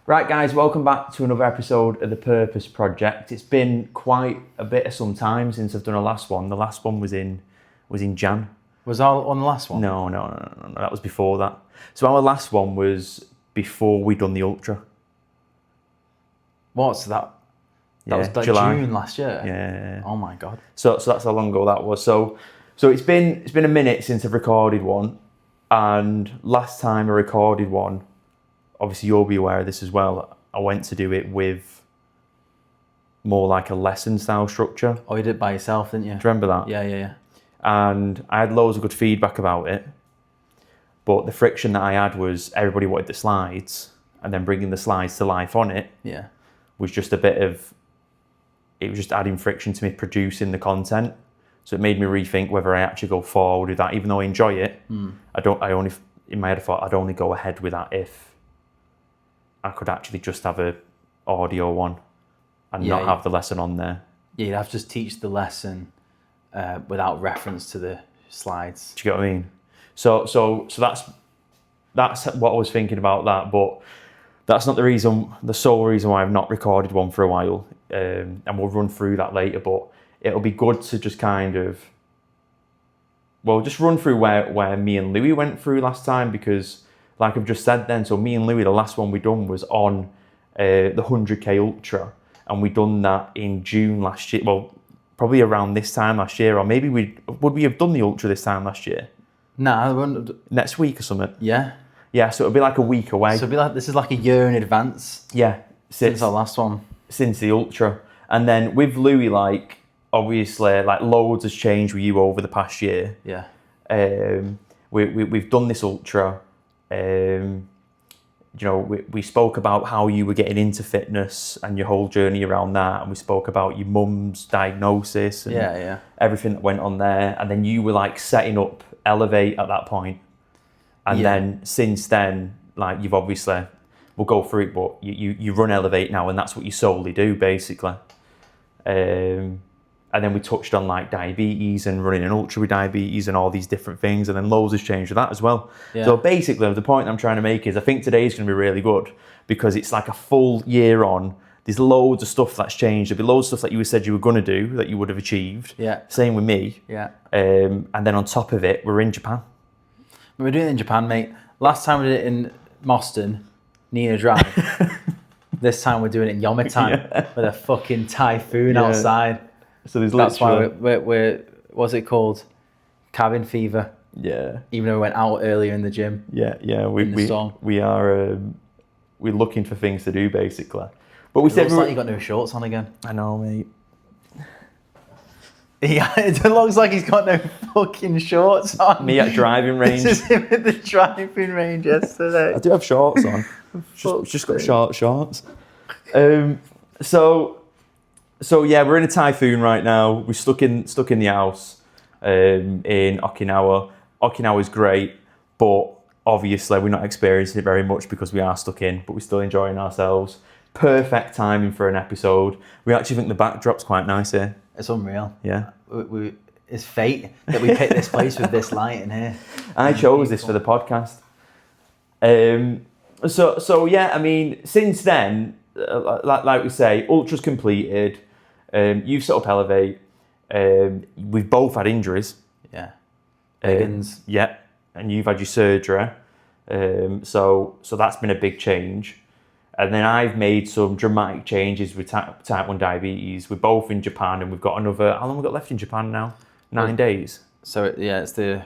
Right, guys, welcome back to another episode of the Purpose Project. It's been quite a bit of some time since I've done a last one. The last one was in Jan. Was I on the last one? No, that was before that. So our last one was before we done the Ultra. What's that? That was like July. June last year. Yeah. Oh my god. So that's how long ago that was. So it's been a minute since I've recorded one, and last time I recorded one, obviously you'll be aware of this as well, I went to do it with more like a lesson style structure. Oh, you did it by yourself, didn't you? Do you remember that? Yeah. And I had loads of good feedback about it, but the friction that I had was everybody wanted the slides, and then bringing the slides to life on it was just it was just adding friction to me producing the content. So it made me rethink whether I actually go forward with that, even though I enjoy it. In my head I thought I'd only go ahead with that if I could actually just have a audio one and not have the lesson on there. Yeah, you'd have to just teach the lesson without reference to the slides. Do you get what I mean? So that's what I was thinking about that, but that's not the sole reason why I've not recorded one for a while. And we'll run through that later, but it'll be good to just just run through where me and Louis went through last time, because like I've just said then, so me and Louis, the last one we done was on the 100k Ultra, and we done that in June last year. Well, probably around this time last year, or maybe would we have done the Ultra this time last year? Nah, next week or something. Yeah, so it'll be like a week away. So it'll be like, this is like a year in advance. Yeah, since our last one. Since the Ultra. And then with Louis, like, obviously, like, loads has changed with you over the past year. Yeah. We've done this Ultra. We spoke about how you were getting into fitness and your whole journey around that, and we spoke about your mum's diagnosis and everything that went on there. And then you were like setting up Elevate at that point. And then since then, like, you've obviously, we'll go through it, but you run Elevate now, and that's what you solely do, basically. And then we touched on like diabetes and running an Ultra with diabetes and all these different things, and then loads has changed with that as well. Yeah. So basically, the point I'm trying to make is I think today's going to be really good because it's like a full year on. There's loads of stuff that's changed. There'll be loads of stuff that you said you were going to do that you would have achieved. Yeah. Same with me. Yeah. And then on top of it, we're in Japan. We're doing it in Japan, mate. Last time we did it in Moston, Nina Drive. This time we're doing it in Yomitan with a fucking typhoon outside. So that's why we're what's it called? Cabin fever. Yeah. Even though we went out earlier in the gym. Yeah. We are we're looking for things to do basically. But we said looks like you got no shorts on again. I know, mate. Yeah, it looks like he's got no fucking shorts on. Me at driving range. This is him at the driving range yesterday. I do have shorts on. just got short shorts. So yeah, we're in a typhoon right now. We're stuck in the house in Okinawa. Okinawa's great, but obviously we're not experiencing it very much because we are stuck in, but we're still enjoying ourselves. Perfect timing for an episode. We actually think the backdrop's quite nice here. It's unreal. Yeah. It's fate that we picked this place with this light in here. I chose this for the podcast. So yeah, I mean, since then, like we say, Ultra's completed. You've set up Elevate. We've both had injuries. Yeah. Higgins. Yeah. And you've had your surgery. So that's been a big change. And then I've made some dramatic changes with type 1 diabetes. We're both in Japan, and we've got another, how long have we got left in Japan now? 9 days. So yeah, it's the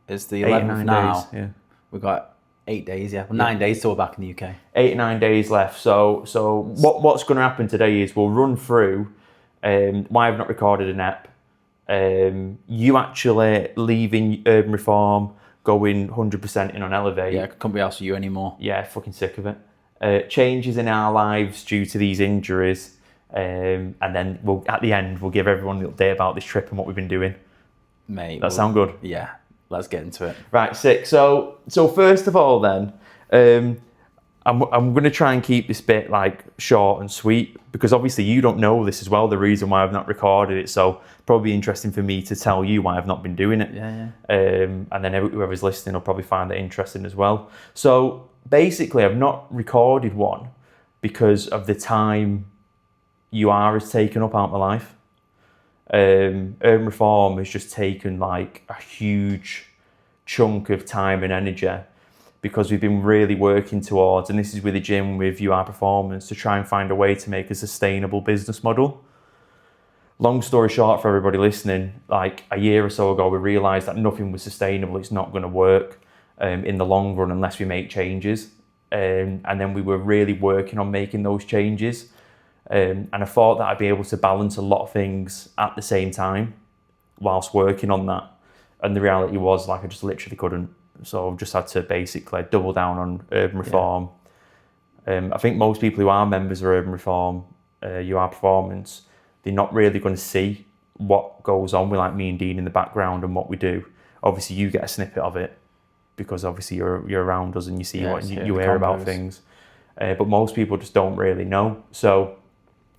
11th now. Days, yeah. We've got 8 days, yeah. Well, 9 days till we're back in the UK. 8 or 9 days left. So what's going to happen today is we'll run through why I've not recorded an ep. You actually leaving Urban Reform, going 100% in on Elevate. Yeah, I couldn't be asked for you anymore. Yeah, fucking sick of it. Changes in our lives due to these injuries. And then at the end, we'll give everyone an update about this trip and what we've been doing. Mate. That sound good? Yeah, let's get into it. Right, sick. So first of all then, I'm going to try and keep this bit like short and sweet, because obviously you don't know this as well, the reason why I've not recorded it. So probably interesting for me to tell you why I've not been doing it. Yeah. And then whoever's listening will probably find it interesting as well. So basically I've not recorded one because of the time has taken up out of my life. Urban Reform has just taken like a huge chunk of time and energy, because we've been really working towards, and this is with the gym, with UR Performance, to try and find a way to make a sustainable business model. Long story short, for everybody listening, like a year or so ago, we realised that nothing was sustainable. It's not going to work in the long run unless we make changes. And then we were really working on making those changes. And I thought that I'd be able to balance a lot of things at the same time whilst working on that. And the reality was, like, I just literally couldn't. So I've just had to basically double down on Urban Reform. I think most people who are members of Urban Reform, UR Performance, they're not really going to see what goes on with like me and Dean in the background and what we do. Obviously, you get a snippet of it because obviously you're around us and you see what you hear about things. But most people just don't really know. So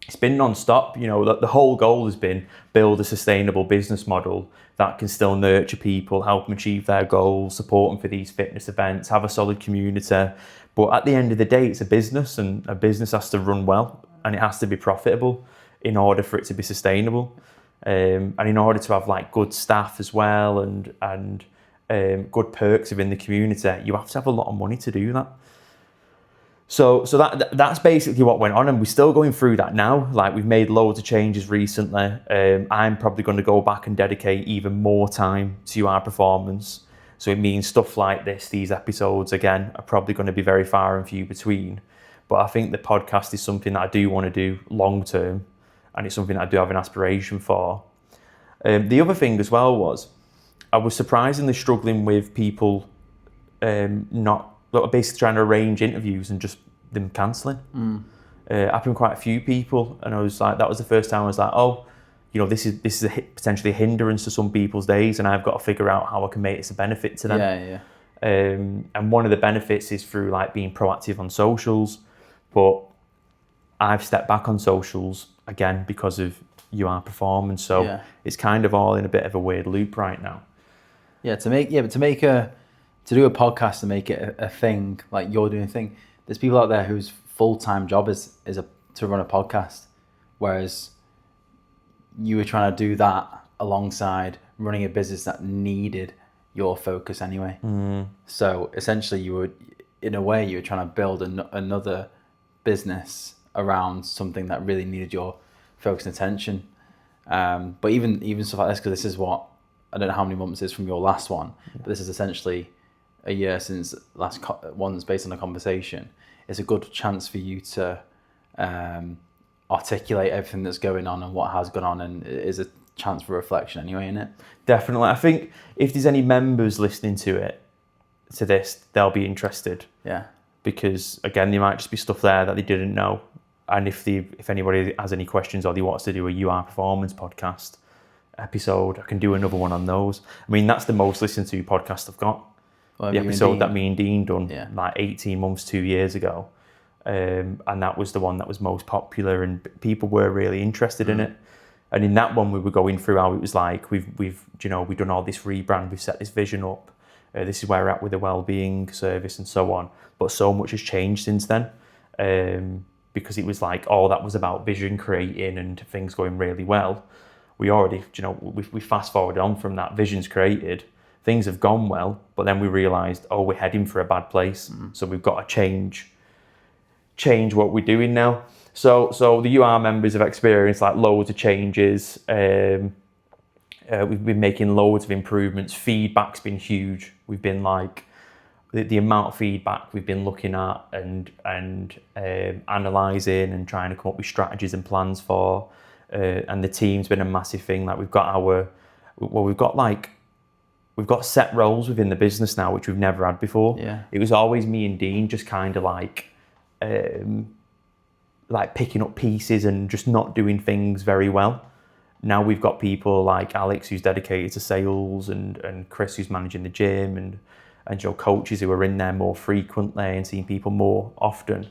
it's been non-stop. You know, the whole goal has been build a sustainable business model that can still nurture people, help them achieve their goals, support them for these fitness events, have a solid community. But at the end of the day, it's a business, and a business has to run well and it has to be profitable in order for it to be sustainable. And in order to have like good staff as well and good perks within the community, you have to have a lot of money to do that. So that's basically what went on, and we're still going through that now. Like, we've made loads of changes recently. I'm probably going to go back and dedicate even more time to our performance. So it means stuff like this, these episodes, again, are probably going to be very far and few between. But I think the podcast is something that I do want to do long term, and it's something that I do have an aspiration for. The other thing as well was, I was surprisingly struggling with people basically trying to arrange interviews and just them cancelling. Happened quite a few people, and I was like, that was the first time I was like, oh, you know, this is potentially a hindrance to some people's days, and I've got to figure out how I can make this a benefit to them. And one of the benefits is through like being proactive on socials, but I've stepped back on socials again because of UR Performance, so it's kind of all in a bit of a weird loop right now. To do a podcast and make it a thing, like you're doing a thing, there's people out there whose full-time job is to run a podcast, whereas you were trying to do that alongside running a business that needed your focus anyway. So essentially you were trying to build another business around something that really needed your focus and attention. But even stuff like this, because this is what, I don't know how many months it is from your last one, but this is essentially a year since last one's based on a conversation. It's a good chance for you to articulate everything that's going on and what has gone on, and it is a chance for reflection anyway, isn't it? Definitely. I think if there's any members listening to this, they'll be interested. Yeah. Because again, there might just be stuff there that they didn't know. And if anybody has any questions or they wants to do a UR Performance podcast episode, I can do another one on those. I mean, that's the most listened to podcast I've got. The episode that me and Dean done like 18 months, 2 years ago. And that was the one that was most popular, and people were really interested in it. And in that one, we were going through how it was like, we've done all this rebrand, we've set this vision up. This is where we're at with the Wellbeing service and so on. But so much has changed since then. Because it was like, that was about vision creating and things going really well. We already, we fast forwarded on from that, vision's created, things have gone well, but then we realised, we're heading for a bad place. So we've got to change what we're doing now. So the UR members have experienced like loads of changes. We've been making loads of improvements. Feedback's been huge. We've been like, the amount of feedback we've been looking at and analysing and trying to come up with strategies and plans for. And the team's been a massive thing. Like we've got set roles within the business now, which we've never had before. It was always me and Dean just kind of like picking up pieces and just not doing things very well. Now we've got people like Alex, who's dedicated to sales, and Chris, who's managing the gym, and coaches who are in there more frequently and seeing people more often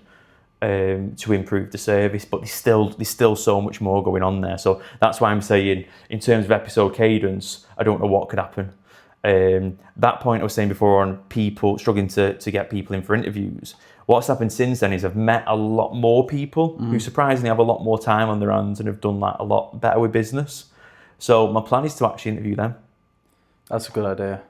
to improve the service. But there's still so much more going on there. So that's why I'm saying, in terms of episode cadence, I don't know what could happen. That point I was saying before on people struggling to get people in for interviews, what's happened since then is I've met a lot more people who surprisingly have a lot more time on their hands and have done like a lot better with business. So my plan is to actually interview them. That's a good idea.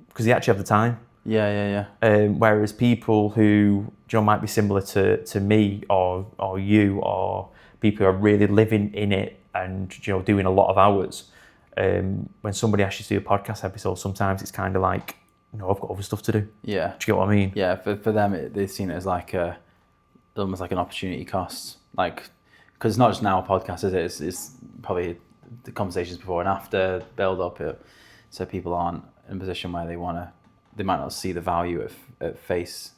Because they actually have the time. Yeah. Whereas people who, might be similar to me or you, or people who are really living in it and, doing a lot of hours, when somebody asks you to do a podcast episode, sometimes it's kind of like, I've got other stuff to do. Yeah. Do you get what I mean? Yeah, for them, they've seen it as like almost like an opportunity cost. Like, because it's not just now a podcast, is it? It's probably the conversations before and after, build up it, so people aren't in a position where they might not see the value at face,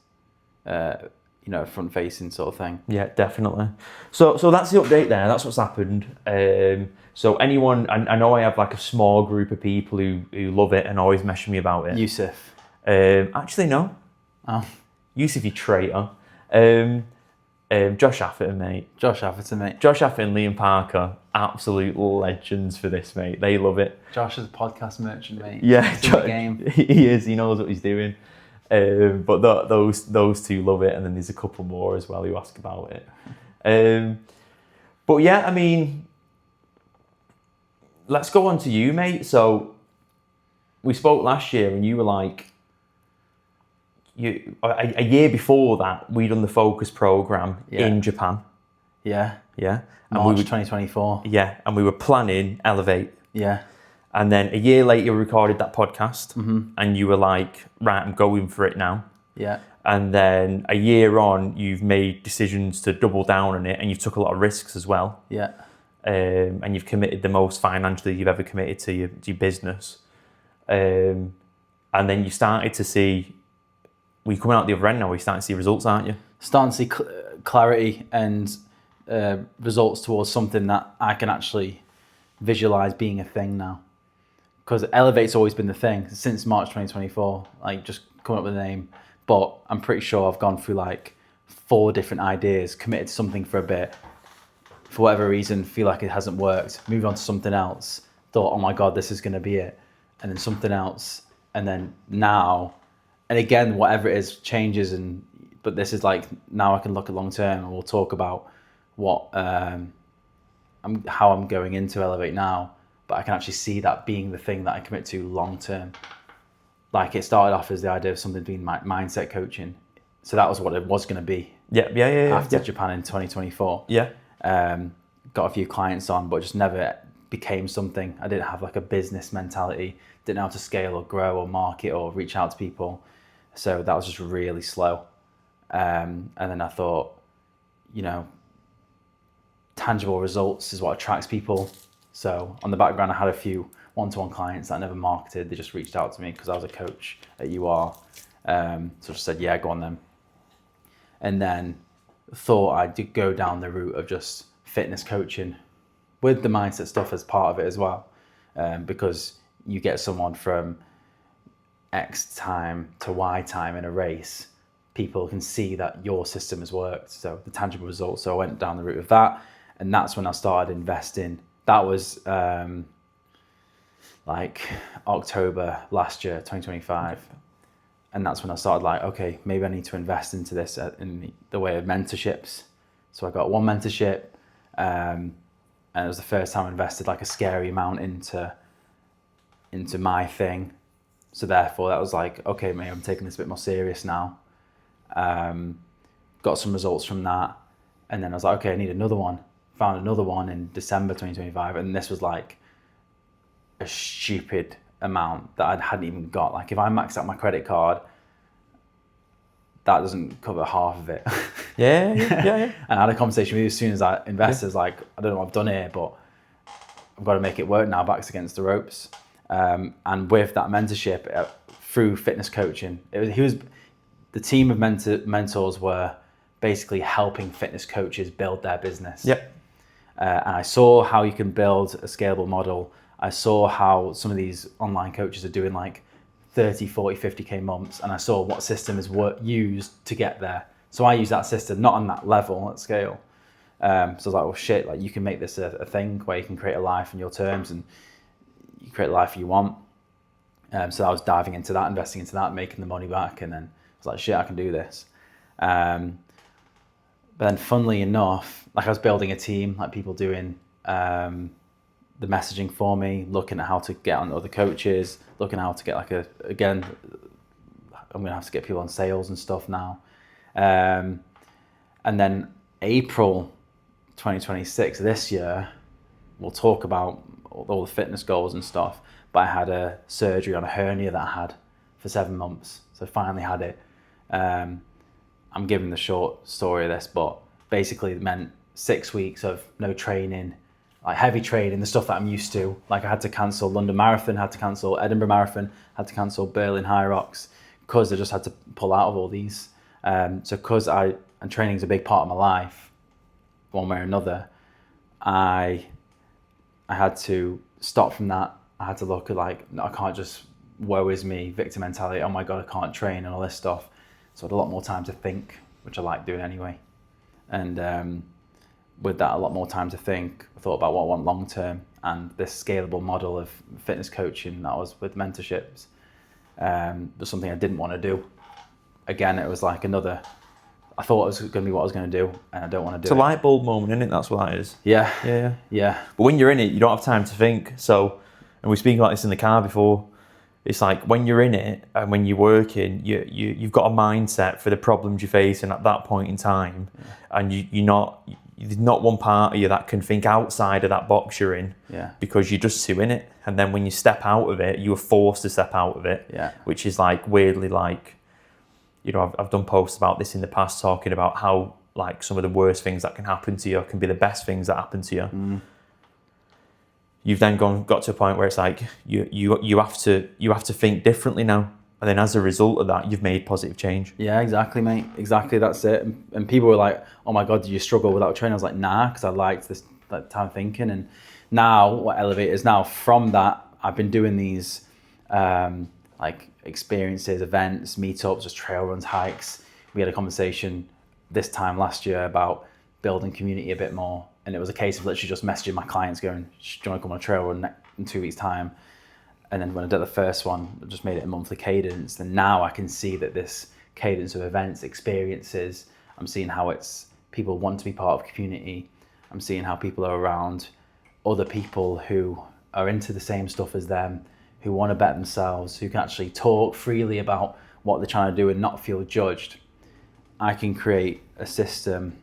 front facing sort of thing. Yeah, definitely. So that's the update there. That's what's happened. So anyone, I know I have like a small group of people who love it and always message me about it. Yusuf. Actually, no. Oh. Yusuf, you traitor. Josh Atherton, mate. Josh Atherton, Liam Parker, absolute legends for this, mate. They love it. Josh is a podcast merchant, mate. Yeah, game. He is. He knows what he's doing. But those two love it, and then there's a couple more as well who ask about it. But yeah, I mean, let's go on to you, mate. So we spoke last year, and you were like, a year before that, we'd done the focus program in Japan. Yeah. Yeah. March 2024. Yeah, and we were planning Elevate. Yeah. And then a year later, we recorded that podcast, and you were like, right, I'm going for it now. Yeah. And then a year on, you've made decisions to double down on it, and you've took a lot of risks as well. Yeah. And you've committed the most financially you've ever committed to your business. And then you started to see, you're coming out the other end now, you're starting to see results, aren't you? Starting to see clarity and results towards something that I can actually visualize being a thing now. Because Elevate's always been the thing since March 2024, like just coming up with a name. But I'm pretty sure I've gone through like 4 different ideas, committed to something for a bit, for whatever reason, feel like it hasn't worked, moved on to something else, thought, oh my God, this is going to be it. And then something else. And then now, and again, whatever it is changes. But this is like, now I can look at long term, and we'll talk about what, how I'm going into Elevate now. But I can actually see that being the thing that I commit to long term. Like, it started off as the idea of something being mindset coaching. So that was what it was going to be. Yeah. After Japan in 2024. Yeah. Got a few clients on, but just never became something. I didn't have like a business mentality. Didn't know how to scale or grow or market or reach out to people. So that was just really slow. And then I thought, tangible results is what attracts people. So on the background, I had a few one-to-one clients that I never marketed. They just reached out to me because I was a coach at UR. So I just said, yeah, go on then. And then thought I did go down the route of just fitness coaching with the mindset stuff as part of it as well. Because you get someone from X time to Y time in a race, people can see that your system has worked. So the tangible results. So I went down the route of that. And that's when I started investing. That was like October last year, 2025. And that's when I started like, okay, maybe I need to invest into this in the way of mentorships. So I got one mentorship, and it was the first time I invested like a scary amount into my thing. So therefore that was like, okay, maybe I'm taking this a bit more serious now. Got some results from that. And then I was like, okay, I need another one. Found another one in December 2025. And this was like a stupid amount that I hadn't even got. Like if I maxed out my credit card, that doesn't cover half of it. Yeah. And I had a conversation with you as soon as I invested, like, I don't know what I've done here, but I've got to make it work now, backs against the ropes. And with that mentorship through fitness coaching, the team of mentors were basically helping fitness coaches build their business. Yep. And I saw how you can build a scalable model. I saw how some of these online coaches are doing like 30, 40, 50K months. And I saw what system is used to get there. So I use that system, not on that level at scale. So I was like, well, shit, like you can make this a thing where you can create a life on your terms and you create the life you want. So I was diving into that, investing into that, making the money back. And then I was like, shit, I can do this. But then funnily enough, like I was building a team, like people doing the messaging for me, looking at how to get on other coaches, looking at how to get I'm going to have to get people on sales and stuff now. And then April 2026, this year, we'll talk about all the fitness goals and stuff, but I had a surgery on a hernia that I had for 7 months. So I finally had it. I'm giving the short story of this, but basically it meant 6 weeks of no training, like heavy training, the stuff that I'm used to. Like I had to cancel London Marathon, had to cancel Edinburgh Marathon, had to cancel Berlin High Rocks, because I just had to pull out of all these. So because and training is a big part of my life, one way or another, I had to stop from that. I had to look at I can't just woe is me, victim mentality, oh my God, I can't train and all this stuff. So I had a lot more time to think, which I like doing anyway. And with that, a lot more time to think, I thought about what I want long term, and this scalable model of fitness coaching that was with mentorships was something I didn't want to do. Again, it was like I thought it was going to be what I was going to do, and I don't want to do it. It's a light bulb moment, isn't it? That's what that is. Yeah. But when you're in it, you don't have time to think. So, and we speak about this in the car before, it's like when you're in it and when you're working, you've got a mindset for the problems you're facing at that point in time, and there's not one part of you that can think outside of that box you're in, because you're just too in it. And then when you step out of it, you are forced to step out of it, which is like weirdly like, I've done posts about this in the past, talking about how like some of the worst things that can happen to you can be the best things that happen to you. You've then got to a point where it's like you have to think differently now, and then as a result of that, you've made positive change. Yeah, exactly, mate. Exactly, that's it. And people were like, "Oh my God, did you struggle without training?" I was like, "Nah," because I liked this time thinking. And now, what Elevate is now, from that, I've been doing these experiences, events, meetups, just trail runs, hikes. We had a conversation this time last year about building community a bit more. And it was a case of literally just messaging my clients going, "Do you want to come on a trail run in 2 weeks' time?" And then when I did the first one, I just made it a monthly cadence. And now I can see that this cadence of events, experiences, I'm seeing how people want to be part of community. I'm seeing how people are around other people who are into the same stuff as them, who want to better themselves, who can actually talk freely about what they're trying to do and not feel judged. I can create a system,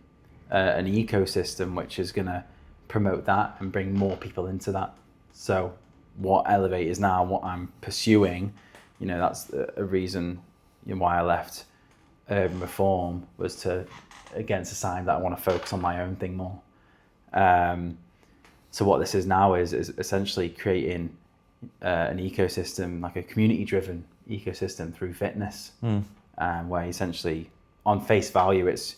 an ecosystem, which is going to promote that and bring more people into that. So what Elevate is now, what I'm pursuing, that's a reason why I left Urban Reform, was to, again, it's a sign that I want to focus on my own thing more. So what this is now is essentially creating an ecosystem, like a community-driven ecosystem through fitness, where essentially on face value it's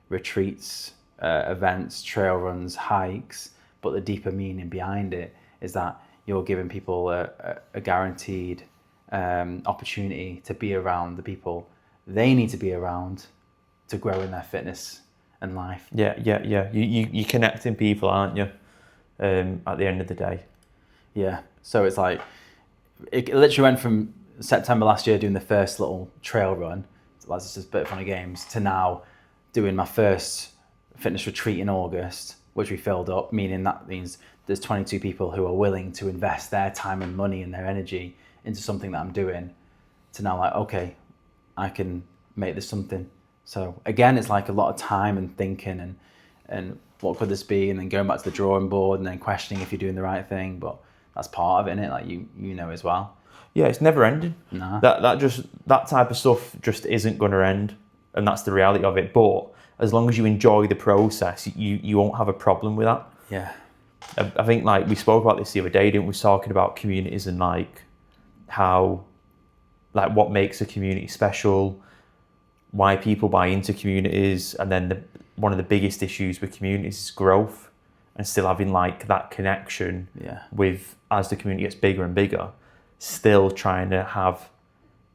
retreats, events, trail runs, hikes, but the deeper meaning behind it is that you're giving people a guaranteed opportunity to be around the people they need to be around to grow in their fitness and life. Yeah. You're connecting people, aren't you? At the end of the day. Yeah. So it's like, it literally went from September last year doing the first little trail run, so that's just a bit of fun and games, to now doing my first fitness retreat in August, which we filled up, meaning there's 22 people who are willing to invest their time and money and their energy into something that I'm doing, to now like, okay, I can make this something. So again, it's like a lot of time and thinking and what could this be, and then going back to the drawing board and then questioning if you're doing the right thing, but that's part of it, isn't it? Like you know as well. Yeah, it's never ending. Nah. That type of stuff just isn't going to end, and that's the reality of it. But as long as you enjoy the process, you won't have a problem with that. Yeah. I think like we spoke about this the other day, didn't we? Talking about communities and like how, like what makes a community special, why people buy into communities, and then one of the biggest issues with communities is growth, and still having like that connection with, as the community gets bigger and bigger, still trying to have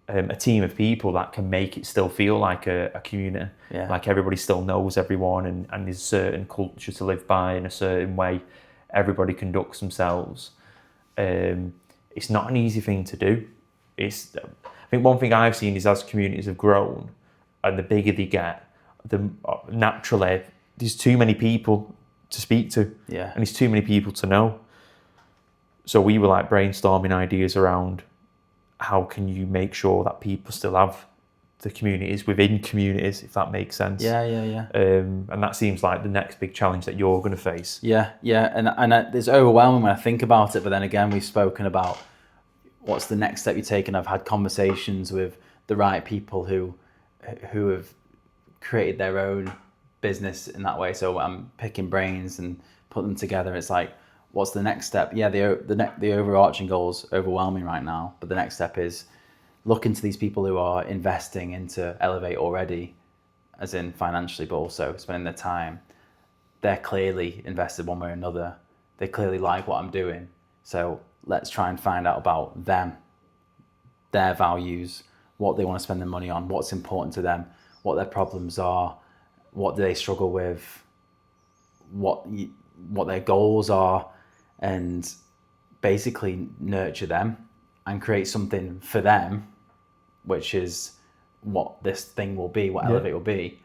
a team of people that can make it still feel like a community. Yeah. Like everybody still knows everyone, and there's a certain culture to live by in a certain way everybody conducts themselves. It's not an easy thing to do. I think one thing I've seen is as communities have grown and the bigger they get, naturally there's too many people to speak to, and there's too many people to know. So we were like brainstorming ideas around how can you make sure that people still have the communities within communities, if that makes sense. And that seems like the next big challenge that you're going to face. And it's overwhelming when I think about it, but then again, we've spoken about what's the next step you take, and I've had conversations with the right people who have created their own business in that way. So I'm picking brains and put them together. It's like, what's the next step? The overarching goal is overwhelming right now, but the next step is look into these people who are investing into Elevate already, as in financially, but also spending their time. They're clearly invested one way or another. They clearly like what I'm doing. So let's try and find out about them, their values, what they want to spend their money on, what's important to them, what their problems are, what do they struggle with, what their goals are, and basically nurture them and create something for them, which is what this thing will be, what Elevate will be.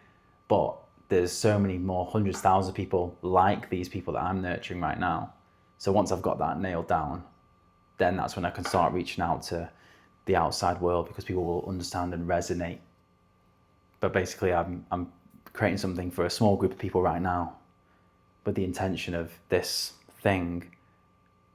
But there's so many more, hundreds, thousands of people like these people that I'm nurturing right now. So once I've got that nailed down, then that's when I can start reaching out to the outside world, because people will understand and resonate. But basically I'm creating something for a small group of people right now, with the intention of this thing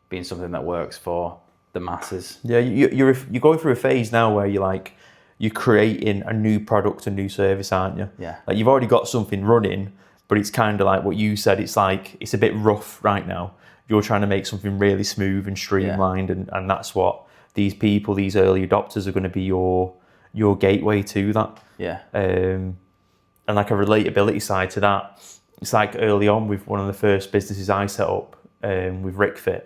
being something that works for the masses. Yeah, you're going through a phase now where you're creating a new product, a new service, aren't you? Yeah. Like you've already got something running, but it's kind of like what you said. It's like it's a bit rough right now. You're trying to make something really smooth and streamlined, and that's what these people, these early adopters, are going to be your gateway to that. Yeah. And like a relatability side to that, it's like early on with one of the first businesses I set up with RickFit.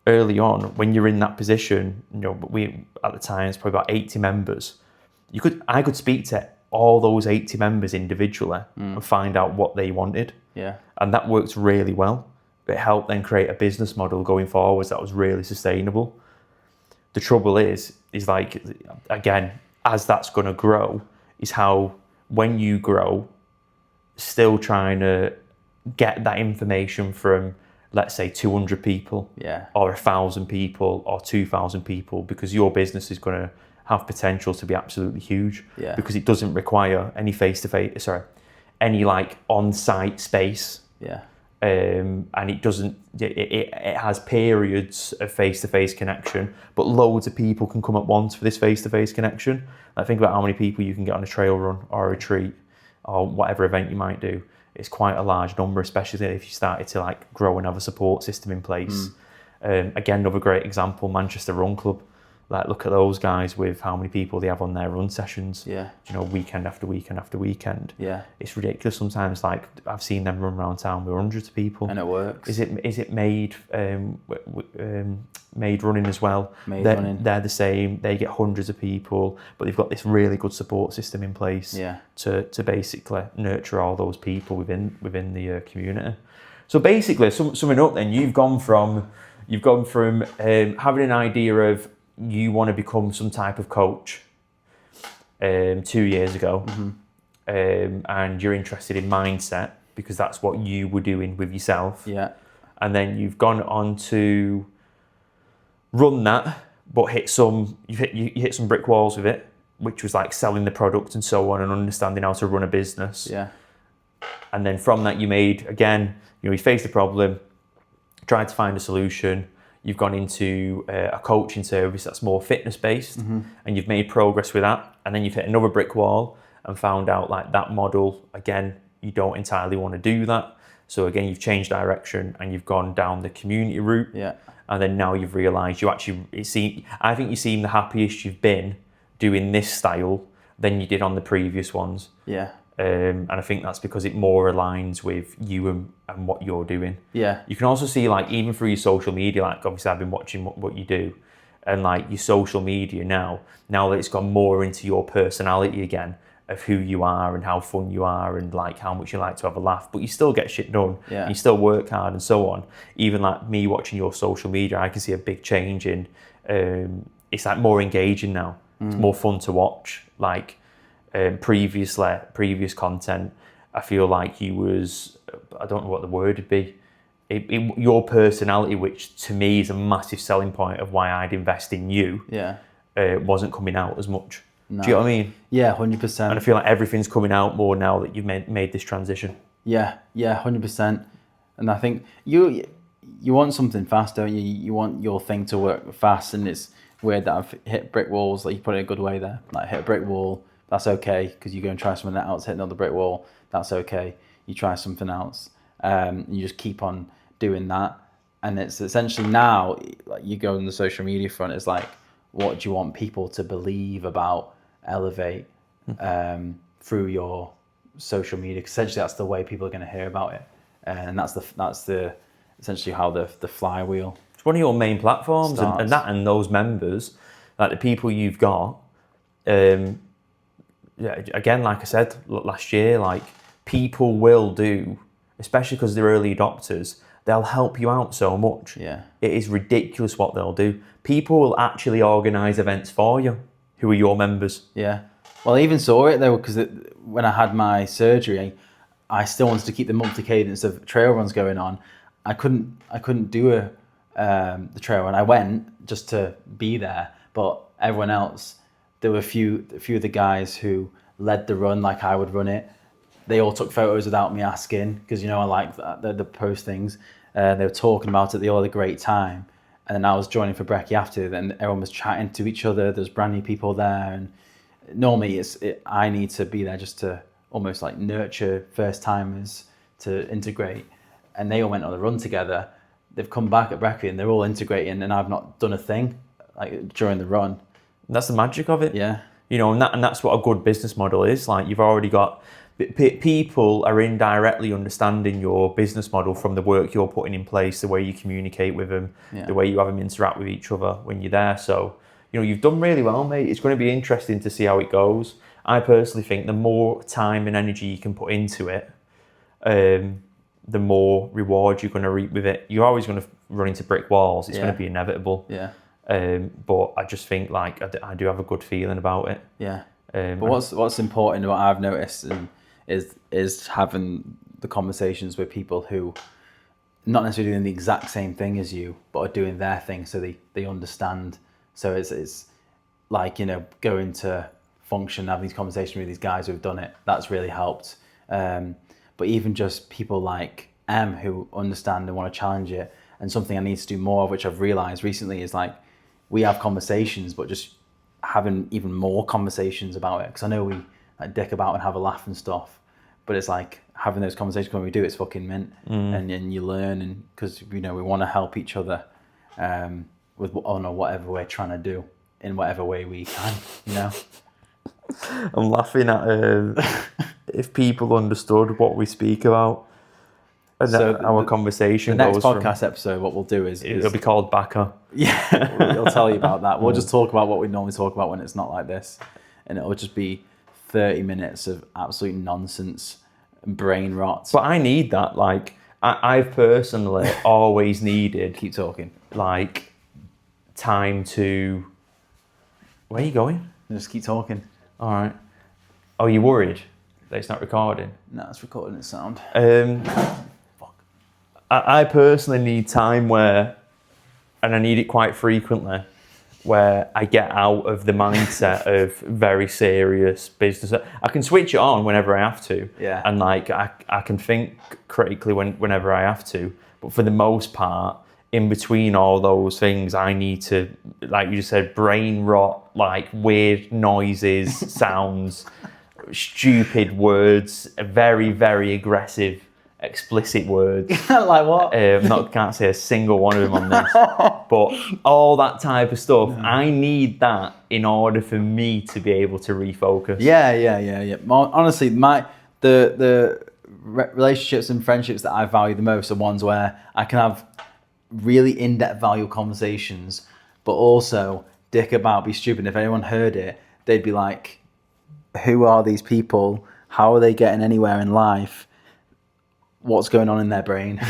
Early on, when you're in that position, we at the time it's probably about 80 members. I could speak to all those 80 members individually and find out what they wanted. Yeah. And that worked really well. It helped then create a business model going forwards that was really sustainable. The trouble is like, again, as that's going to grow, is how when you grow, still trying to get that information from, let's say, 200 people, or 1,000 people, or 2,000 people, because your business is going to have potential to be absolutely huge, because it doesn't require any any like on-site space, and it has periods of face-to-face connection, but loads of people can come at once for this face-to-face connection. Like, think about how many people you can get on a trail run or a retreat or whatever event you might do. It's quite a large number, especially if you started to like grow and have a support system in place. Again, another great example, Manchester Run Club. Like, look at those guys with how many people they have on their run sessions. Weekend after weekend after weekend. It's ridiculous sometimes. Like, I've seen them run around town with hundreds of people, and it works. Is it made running as well? They're the same. They get hundreds of people, but they've got this really good support system in place to basically nurture all those people within the community. So basically, summing up, then you've gone from having an idea of you want to become some type of coach 2 years ago, and you're interested in mindset because that's what you were doing with yourself. And then you've gone on to run that, but you hit some brick walls with it, which was like selling the product and so on, and understanding how to run a business. And then from that, you faced a problem, tried to find a solution. You've gone into a coaching service that's more fitness based, and you've made progress with that. And then you've hit another brick wall and found out like that model, again, you don't entirely want to do that. So again, you've changed direction and you've gone down the community route. And then now you've realised I think you seem the happiest you've been doing this style than you did on the previous ones. And I think that's because it more aligns with you and what you're doing. You can also see, like, even through your social media, like obviously I've been watching what you do, and like your social media now that it's gone more into your personality again, of who you are and how fun you are and like how much you like to have a laugh, but you still get shit done. You still work hard and so on. Even like me watching your social media, I can see a big change in, it's like more engaging now. It's more fun to watch. Like, previous content, I feel like you was, I don't know what the word would be, your personality, which to me is a massive selling point of why I'd invest in you, wasn't coming out as much. No. Do you know what I mean? Yeah, 100%. And I feel like everything's coming out more now that you've made this transition. Yeah, 100%. And I think you want something fast, don't you? You want your thing to work fast, and it's weird that I've hit brick walls. Like, you put it in a good way there. Like, hit a brick wall, that's okay, because you go and try something else. Hit another brick wall, that's okay. You try something else. You just keep on doing that. And it's essentially now, like, you go on the social media front, it's like, what do you want people to believe about Elevate through your social media? 'Cause essentially that's the way people are going to hear about it, and that's the essentially how the flywheel. It's one of your main platforms, and that and those members, like the people you've got. Again, like I said last year, like, people will do, especially because they're early adopters. They'll help you out so much. Yeah, it is ridiculous what they'll do. People will actually organise events for you who are your members. Yeah. Well, I even saw it though, because when I had my surgery, I still wanted to keep the monthly cadence of trail runs going on. I couldn't do the trail run. I went just to be there, but everyone else, there were a few of the guys who led the run like I would run it. They all took photos without me asking, because, you know, I like the post things. They were talking about it. They all had a great time. And then I was joining for brekkie after, and everyone was chatting to each other. There's brand new people there, and normally I need to be there just to almost like nurture first timers to integrate. And they all went on a run together. They've come back at brekkie and they're all integrating, and I've not done a thing like during the run. That's the magic of it. Yeah. You know, and that's what a good business model is. Like, you've already got people are indirectly understanding your business model from the work you're putting in place, the way you communicate with them, the way you have them interact with each other when you're there. So, you know, you've done really well, mate. It's going to be interesting to see how it goes. I personally think the more time and energy you can put into it, the more reward you're going to reap with it. You're always going to run into brick walls. It's going to be inevitable. Yeah. But I just think, like, I do have a good feeling about it. Yeah. But what's important, what I've noticed, is having the conversations with people who not necessarily doing the exact same thing as you, but are doing their thing, so they understand. So it's like, you know, going to function, having these conversations with these guys who've done it, that's really helped. But even just people like Em who understand and want to challenge it, and something I need to do more of, which I've realized recently, is like, we have conversations, but just having even more conversations about it. Because I know we like dick about and have a laugh and stuff, but it's like having those conversations when we do, it's fucking mint. And you learn, and because, you know, we want to help each other with whatever we're trying to do in whatever way we can, you know. I'm laughing at if people understood what we speak about, and so our conversation. The next podcast episode, what we'll do is it'll be called Backer. Yeah, we'll tell you about that. We'll just talk about what we normally talk about when it's not like this, and it'll just be 30 minutes of absolute nonsense and brain rot. But I need that. Like, I've personally always needed. Keep talking. Like, time to. Where are you going? Just keep talking. All right. Oh, you worried that it's not recording? No, it's recording its sound. Fuck. I personally need time where, and I need it quite frequently, where I get out of the mindset of very serious business. I can switch it on whenever I have to. Yeah. And like, I can think critically whenever I have to. But for the most part, in between all those things, I need to, like you just said, brain rot, like weird noises, sounds, stupid words, very, very aggressive, explicit words. Like what? Can't say a single one of them on this. But all that type of stuff, I need that in order for me to be able to refocus. Yeah. Honestly, the relationships and friendships that I value the most are ones where I can have really in-depth value conversations, but also dick about, be stupid. If anyone heard it, they'd be like, who are these people? How are they getting anywhere in life? What's going on in their brain?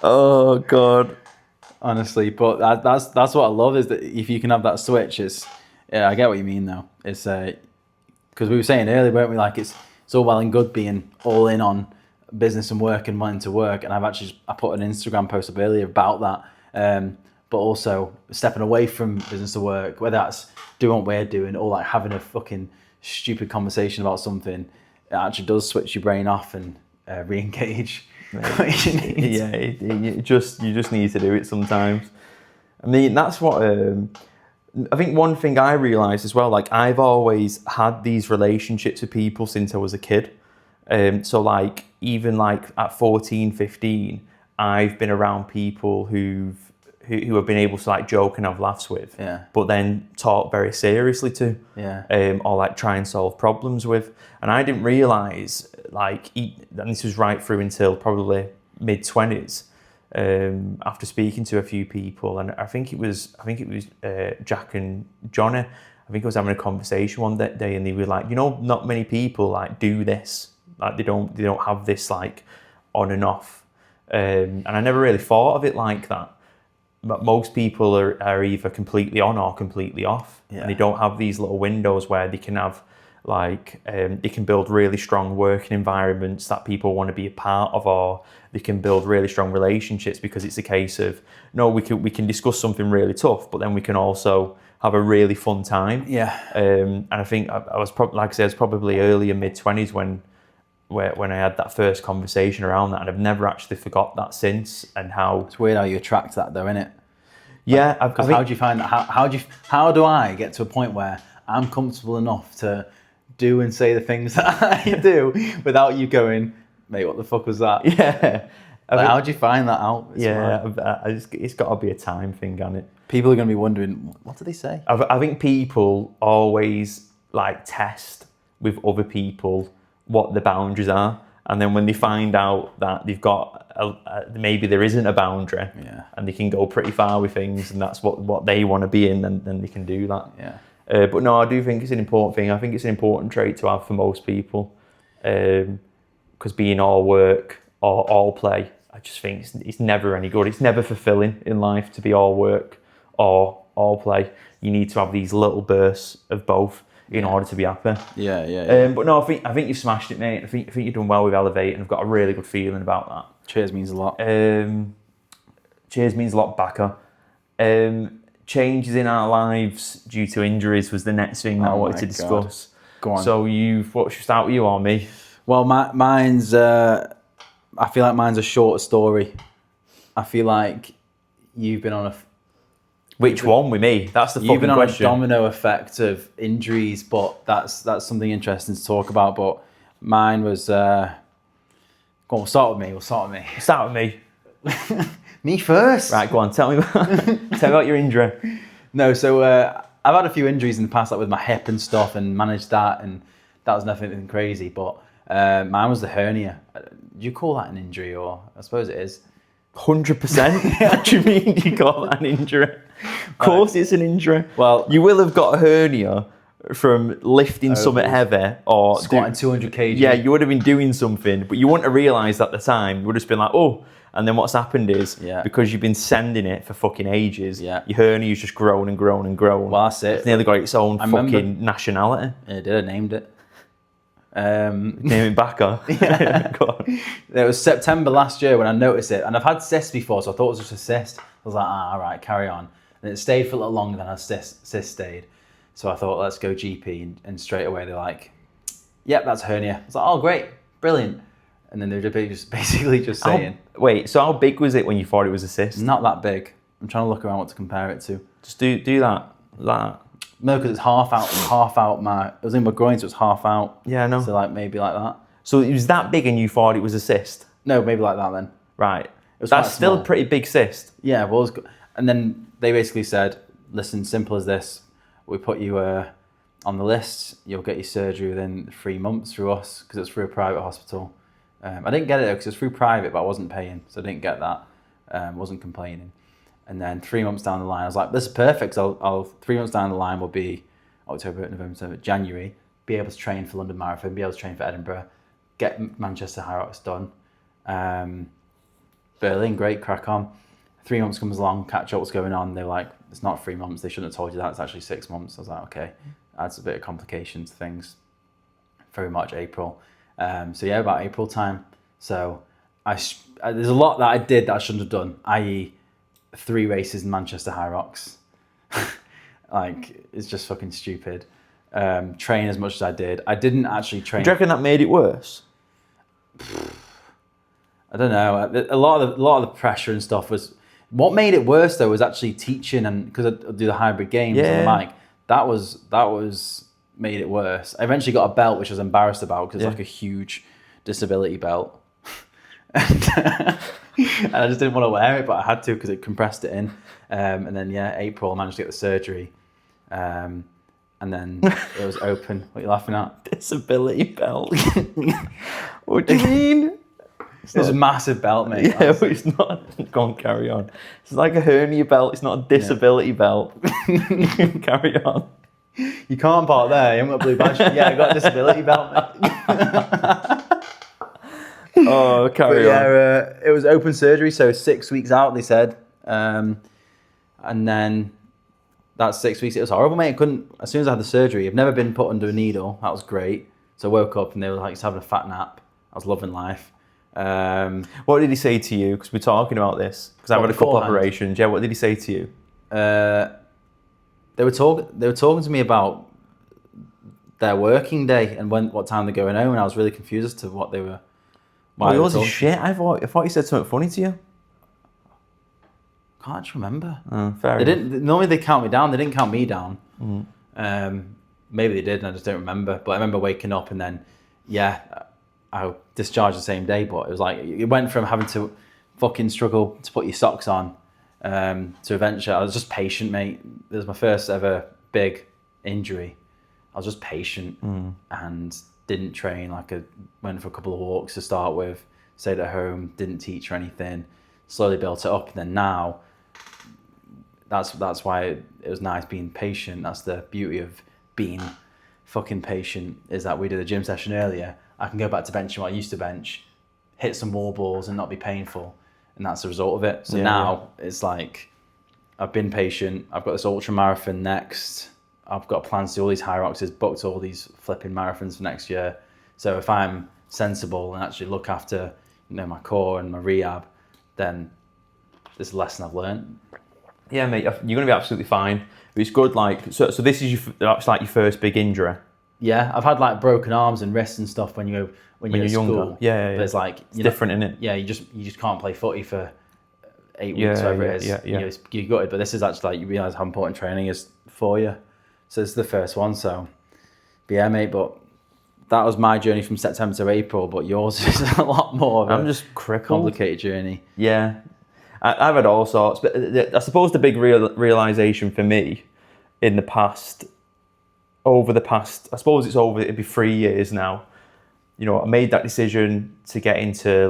Oh God. honestly. But that's what I love is that if you can have that switch, I get what you mean though. It's because we were saying earlier, weren't we? Like it's all well and good being all in on business and work and wanting to work. And I put an Instagram post up earlier about that. But also stepping away from business to work, whether that's doing what we're doing or like having a fucking stupid conversation about something, it actually does switch your brain off and re-engage. Yeah, you just need to do it sometimes. I mean, that's what I think. One thing I realised as well, like I've always had these relationships with people since I was a kid. So like even like at 14, 15, I've been around people who have been able to like joke and have laughs with, but then talk very seriously to, or like try and solve problems with. And I didn't realise and this was right through until probably mid-20s, after speaking to a few people, and I think it was Jack and Johnny. I think I was having a conversation one day, and they were like, not many people like do this. Like they don't have this like on and off. And I never really thought of it like that. But most people are either completely on or completely off, and they don't have these little windows where they can have they can build really strong working environments that people want to be a part of, or they can build really strong relationships because it's a case of we can discuss something really tough, but then we can also have a really fun time. And I think I was probably early in mid-20s when I had that first conversation around that, and I've never actually forgot that since. And how it's weird how you attract that though, isn't it? Yeah, because how do you find that? How do I get to a point where I'm comfortable enough to do and say the things that I do without you going, mate, what the fuck was that? Yeah. How do you find that out? It's got to be a time thing, hasn't it? People are going to be wondering, what do they say? I think people always like test with other people what the boundaries are, and then when they find out that they've got maybe there isn't a boundary, and they can go pretty far with things, and that's what they want to be in, then they can do that. But no, I do think it's an important thing. I think it's an important trait to have for most people, because being all work or all play, I just think it's never any good. It's never fulfilling in life to be all work or all play. You need to have these little bursts of both in order to be happy. But no, I think you've smashed it, mate. I think you've done well with Elevate, and I've got a really good feeling about that. Cheers means a lot. Cheers means a lot, Backer. Changes in our lives due to injuries was the next thing that I wanted to discuss. Go on. So what should start with you or me? Well, mine's. I feel like mine's a shorter story. I feel like you've been on a. Which one with me? That's the fucking question. You've been on a domino effect of injuries, but that's something interesting to talk about. But mine was. Go on, we'll start with me. Start with me. Me first. Right, go on. Tell me about your injury. No, so I've had a few injuries in the past, like with my hip and stuff, and managed that, and that was nothing crazy. But mine was the hernia. Do you call that an injury, or I suppose it is? 100%. What do you mean you call that an injury? Of course it's an injury. Well, you will have got a hernia from lifting something heavy or squatting 200 kg. Yeah, you would have been doing something, but you wouldn't have realised at the time. You would have just been like, oh. And then what's happened is, because you've been sending it for fucking ages, your hernia's just grown and grown and grown. Well, that's it. It's nearly got its own fucking nationality. It did, I named it. Name it Backer. Go on. It was September last year when I noticed it, and I've had cysts before, so I thought it was just a cyst. I was like, all right, carry on. And it stayed for a little longer than a cyst stayed. So I thought, let's go GP, and straight away they're like, yep, that's hernia. I was like, oh, great, brilliant. And then they're just basically just saying... Wait, so how big was it when you thought it was a cyst? Not that big. I'm trying to look around what to compare it to. Just do that. Like that. No, because it's half out it was in my groin, so it's half out. Yeah, I know. So like maybe like that. So it was that big and you thought it was a cyst? No, maybe like that then. Right. That's still a pretty big cyst. Yeah, well, and then they basically said, listen, simple as this. We put you on the list. You'll get your surgery within 3 months through us, because it's through a private hospital. I didn't get it because it's through private, but I wasn't paying, so I didn't get that. Wasn't complaining. And then 3 months down the line, I was like, this is perfect. So I'll 3 months down the line will be October, November, December, January. Be able to train for London Marathon, be able to train for Edinburgh, get Manchester High Rocks done. Berlin, great, crack on. 3 months comes along, catch up what's going on. They're like, it's not 3 months. They shouldn't have told you that. It's actually 6 months. I was like, okay, adds a bit of complication to things. Very much April. So yeah, about April time. So there's a lot that I did that I shouldn't have done, i.e. 3 races in Manchester High Rocks. Like, it's just fucking stupid. Train as much as I did. I didn't actually train. Do you reckon that made it worse? I don't know. A lot of the pressure and stuff was... What made it worse though was actually teaching, and because I do the hybrid games on the mic, that was made it worse. I eventually got a belt, which I was embarrassed about because it's like a huge disability belt. And I just didn't want to wear it, but I had to because it compressed it in. And then April I managed to get the surgery. And then it was open. What are you laughing at? Disability belt. What do you mean? It's a massive belt, mate. Yeah, but it's not. Go on, carry on. It's like a hernia belt. It's not a disability belt. Carry on. You can't park there. You haven't got a blue badge. Yeah, I got a disability belt, mate. Oh, carry on. It was open surgery, so 6 weeks out, they said. And then that's 6 weeks. It was horrible, mate. As soon as I had the surgery, I've never been put under a needle. That was great. So I woke up and they were like, just having a fat nap. I was loving life. What did he say to you? Because we're talking about this. Because I've had a couple operations. Yeah, what did he say to you? They were talking to me about their working day and what time they're going home, and I was really confused as to what they were. Well, yours is shit. I thought he said something funny to you. Can't actually remember. Fair enough. Normally they count me down. They didn't count me down. Maybe they did, and I just don't remember. But I remember waking up and then, I discharged the same day. But it was like it went from having to fucking struggle to put your socks on to eventually I was just patient, mate. It was my first ever big injury. I was just patient and didn't train. Like I went for a couple of walks to start with, stayed at home, didn't teach or anything. Slowly built it up, and then now that's why it was nice being patient. That's the beauty of being fucking patient, is that we did a gym session earlier. I can go back to benching what I used to bench, hit some wall balls and not be painful, and that's the result of it. So now it's like I've been patient. I've got this ultra marathon next. I've got plans to do all these high rocks, booked all these flipping marathons for next year. So if I'm sensible and actually look after my core and my rehab, then this is a lesson I've learned. Yeah, mate, you're going to be absolutely fine. It's good, like, so this is that's like your first big injury. Yeah, I've had like broken arms and wrists and stuff when you're younger. School. Yeah. But it's like it's different, isn't it? Yeah, you just can't play footy for 8 weeks, whatever it is. Yeah. You're gutted, but this is actually like you realise how important training is for you. So this is the first one. So, but yeah, mate. But that was my journey from September to April. But yours is a lot more. I'm just crippled. Complicated journey. Yeah. I've had all sorts, but I suppose the big realization for me in the past, it'd be 3 years now. I made that decision to get into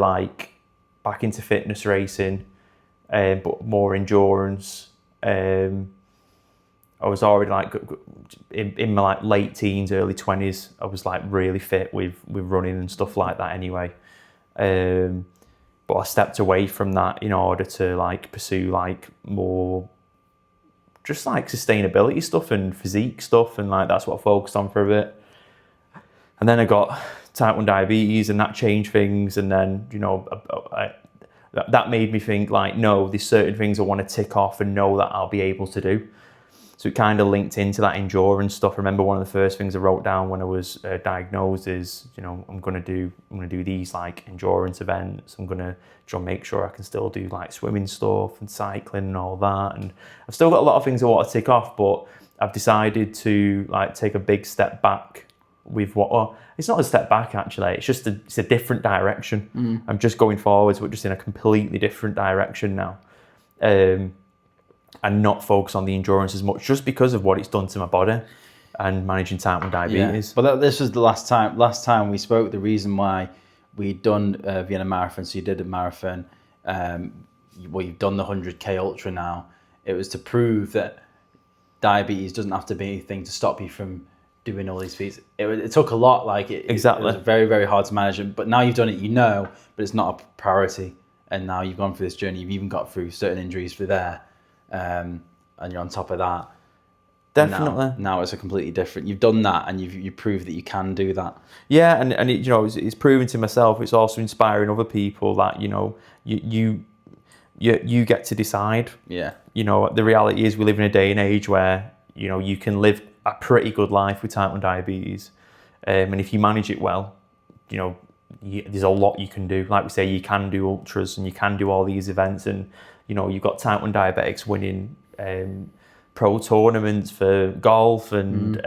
back into fitness racing, but more endurance. I was already in my late teens, early 20s. I was really fit with running and stuff like that anyway. But I stepped away from that in order to pursue more just sustainability stuff and physique stuff, and that's what I focused on for a bit. And then I got type 1 diabetes, and that changed things. And then that made me think no, there's certain things I want to tick off and know that I'll be able to do. So it kind of linked into that endurance stuff. I remember one of the first things I wrote down when I was diagnosed is, I'm gonna do these endurance events. I'm gonna try and make sure I can still do swimming stuff and cycling and all that. And I've still got a lot of things I want to tick off, but I've decided to take a big step back with it's not a step back actually. It's just it's a different direction. I'm just going forwards, but just in a completely different direction now. And not focus on the endurance as much, just because of what it's done to my body and managing type 1 diabetes. Yeah. But this was the last time we spoke. The reason why we'd done Vienna Marathon, so you did a marathon, you've done the 100k ultra now. It was to prove that diabetes doesn't have to be anything to stop you from doing all these feats. It took a lot. Exactly. It was very, very hard to manage it. But now you've done it, but it's not a priority and now you've gone through this journey, you've even got through certain injuries through there, and you're on top of that. Definitely. Now it's a completely different. You've done that, and you proved that you can do that. Yeah, and it, it's proven to myself. It's also inspiring other people that you get to decide. Yeah. The reality is we live in a day and age where you can live a pretty good life with type 1 diabetes, and if you manage it well, there's a lot you can do. Like we say, you can do ultras and you can do all these events, and you've got type 1 diabetics winning pro tournaments for golf and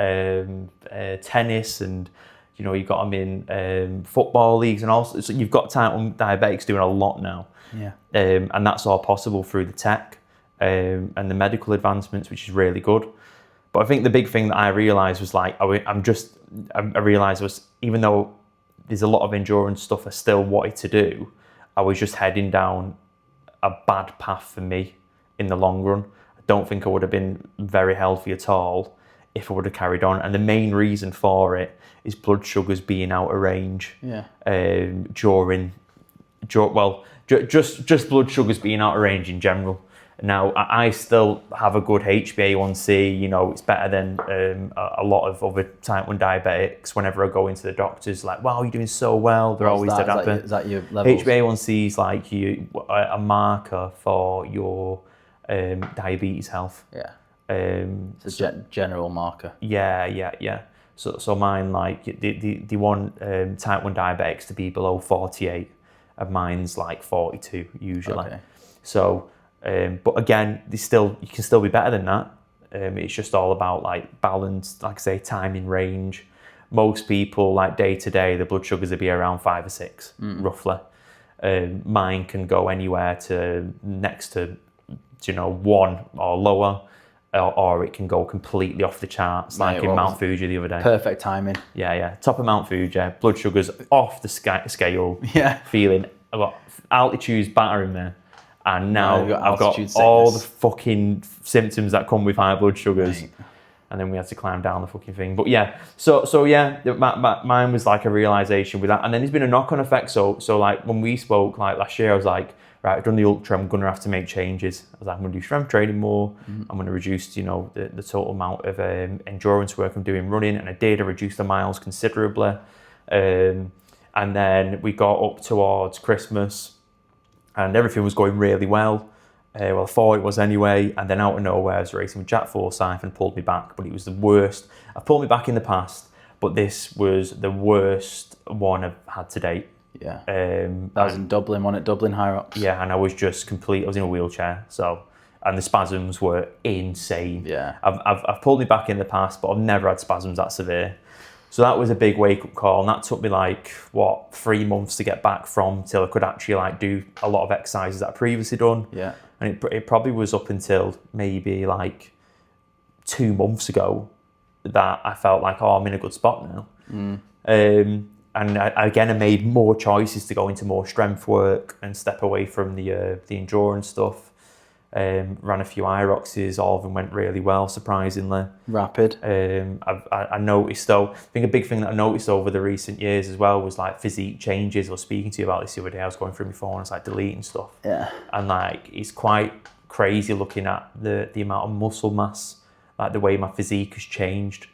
tennis, and you've got them in football leagues, and also so you've got type 1 diabetics doing a lot now. Yeah. And that's all possible through the tech and the medical advancements, which is really good. But I think the big thing that I realised was I realised was, even though there's a lot of endurance stuff I still wanted to do, I was just heading down a bad path for me in the long run. I don't think I would have been very healthy at all if I would have carried on. And the main reason for it is blood sugars being out of range. Yeah. Just blood sugars being out of range in general. Now, I still have a good HbA1c. It's better than a lot of other type 1 diabetics. Whenever I go into the doctors, like, wow, you're doing so well. They're always dead happy. Is that your levels? HbA1c is like a marker for your diabetes health. Yeah. It's a general marker. Yeah. So mine, like, they want type 1 diabetics to be below 48, and mine's like 42 usually. Okay. So, but again, you can still be better than that. It's just all about like balance, like I say, time in range. Most people, like day to day, the blood sugars will be around 5 or 6, roughly. Mine can go anywhere to next to 1 or lower, or it can go completely off the charts, like in Mount Fuji the other day. Perfect timing. Yeah. Top of Mount Fuji, blood sugars off the scale. Yeah. Feeling, I've got altitude's battering me. And now I've got all the fucking symptoms that come with high blood sugars. Right. And then we had to climb down the fucking thing. But yeah, so yeah, mine was like a realisation with that. And then there's been a knock-on effect. So like when we spoke like last year, I was like, right, I've done the ultra, I'm going to have to make changes. I was like, I'm going to do strength training more. I'm going to reduce, the total amount of endurance work I'm doing running. And I reduced the miles considerably. And then we got up towards Christmas, and everything was going really well. I thought it was anyway. And then out of nowhere, I was racing with Jack Forsyth and pulled me back. But it was the worst. I've pulled me back in the past, but this was the worst one I've had to date. Yeah. That was in Dublin, one at Dublin High Rocks. Yeah, and I was just I was in a wheelchair. And the spasms were insane. Yeah. I've pulled me back in the past, but I've never had spasms that severe. So that was a big wake-up call, and that took me 3 months to get back from till I could actually do a lot of exercises that I previously done. Yeah. And it probably was up until maybe 2 months ago that I felt like, I'm in a good spot now. And I made more choices to go into more strength work and step away from the endurance stuff. Ran a few IROXs, all of them went really well, surprisingly. Rapid. I noticed though, I think a big thing that I noticed over the recent years as well was physique changes. I was speaking to you about this the other day. I was going through my phone and I was deleting stuff. Yeah. And it's quite crazy looking at the amount of muscle mass, the way my physique has changed.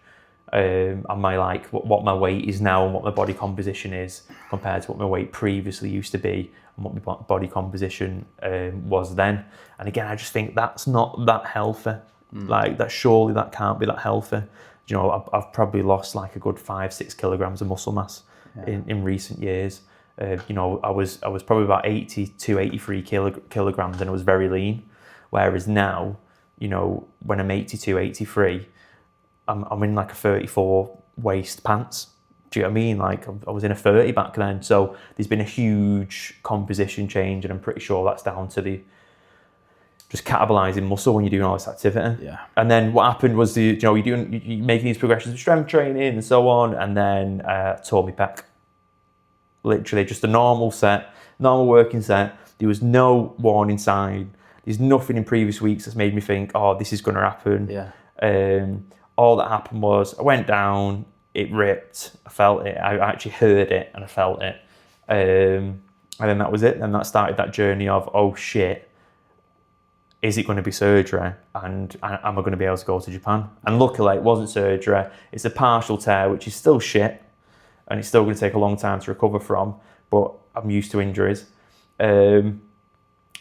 And my what my weight is now and what my body composition is compared to what my weight previously used to be and what my body composition was then. And again, I just think that's not that healthy. Surely that can't be that healthy. I've probably lost a good 5-6 kilograms of muscle mass in recent years. I was probably about 82, 83 kilograms, and I was very lean. Whereas now, when I'm 82, 83, I'm in a 34 waist pants. Do you know what I mean? I was in a 30 back then. So there's been a huge composition change, and I'm pretty sure that's down to just catabolizing muscle when you're doing all this activity. Yeah. And then what happened was you're making these progressions of strength training and so on, and then tore me pec. Literally just a normal working set. There was no warning sign. There's nothing in previous weeks that's made me think, this is going to happen. Yeah. All that happened was I went down, it ripped, I felt it, I actually heard it and I felt it. And then that was it. And that started that journey of, oh shit, is it going to be surgery? And am I going to be able to go to Japan? And luckily it wasn't surgery. It's a partial tear, which is still shit. And it's still going to take a long time to recover from. But I'm used to injuries. And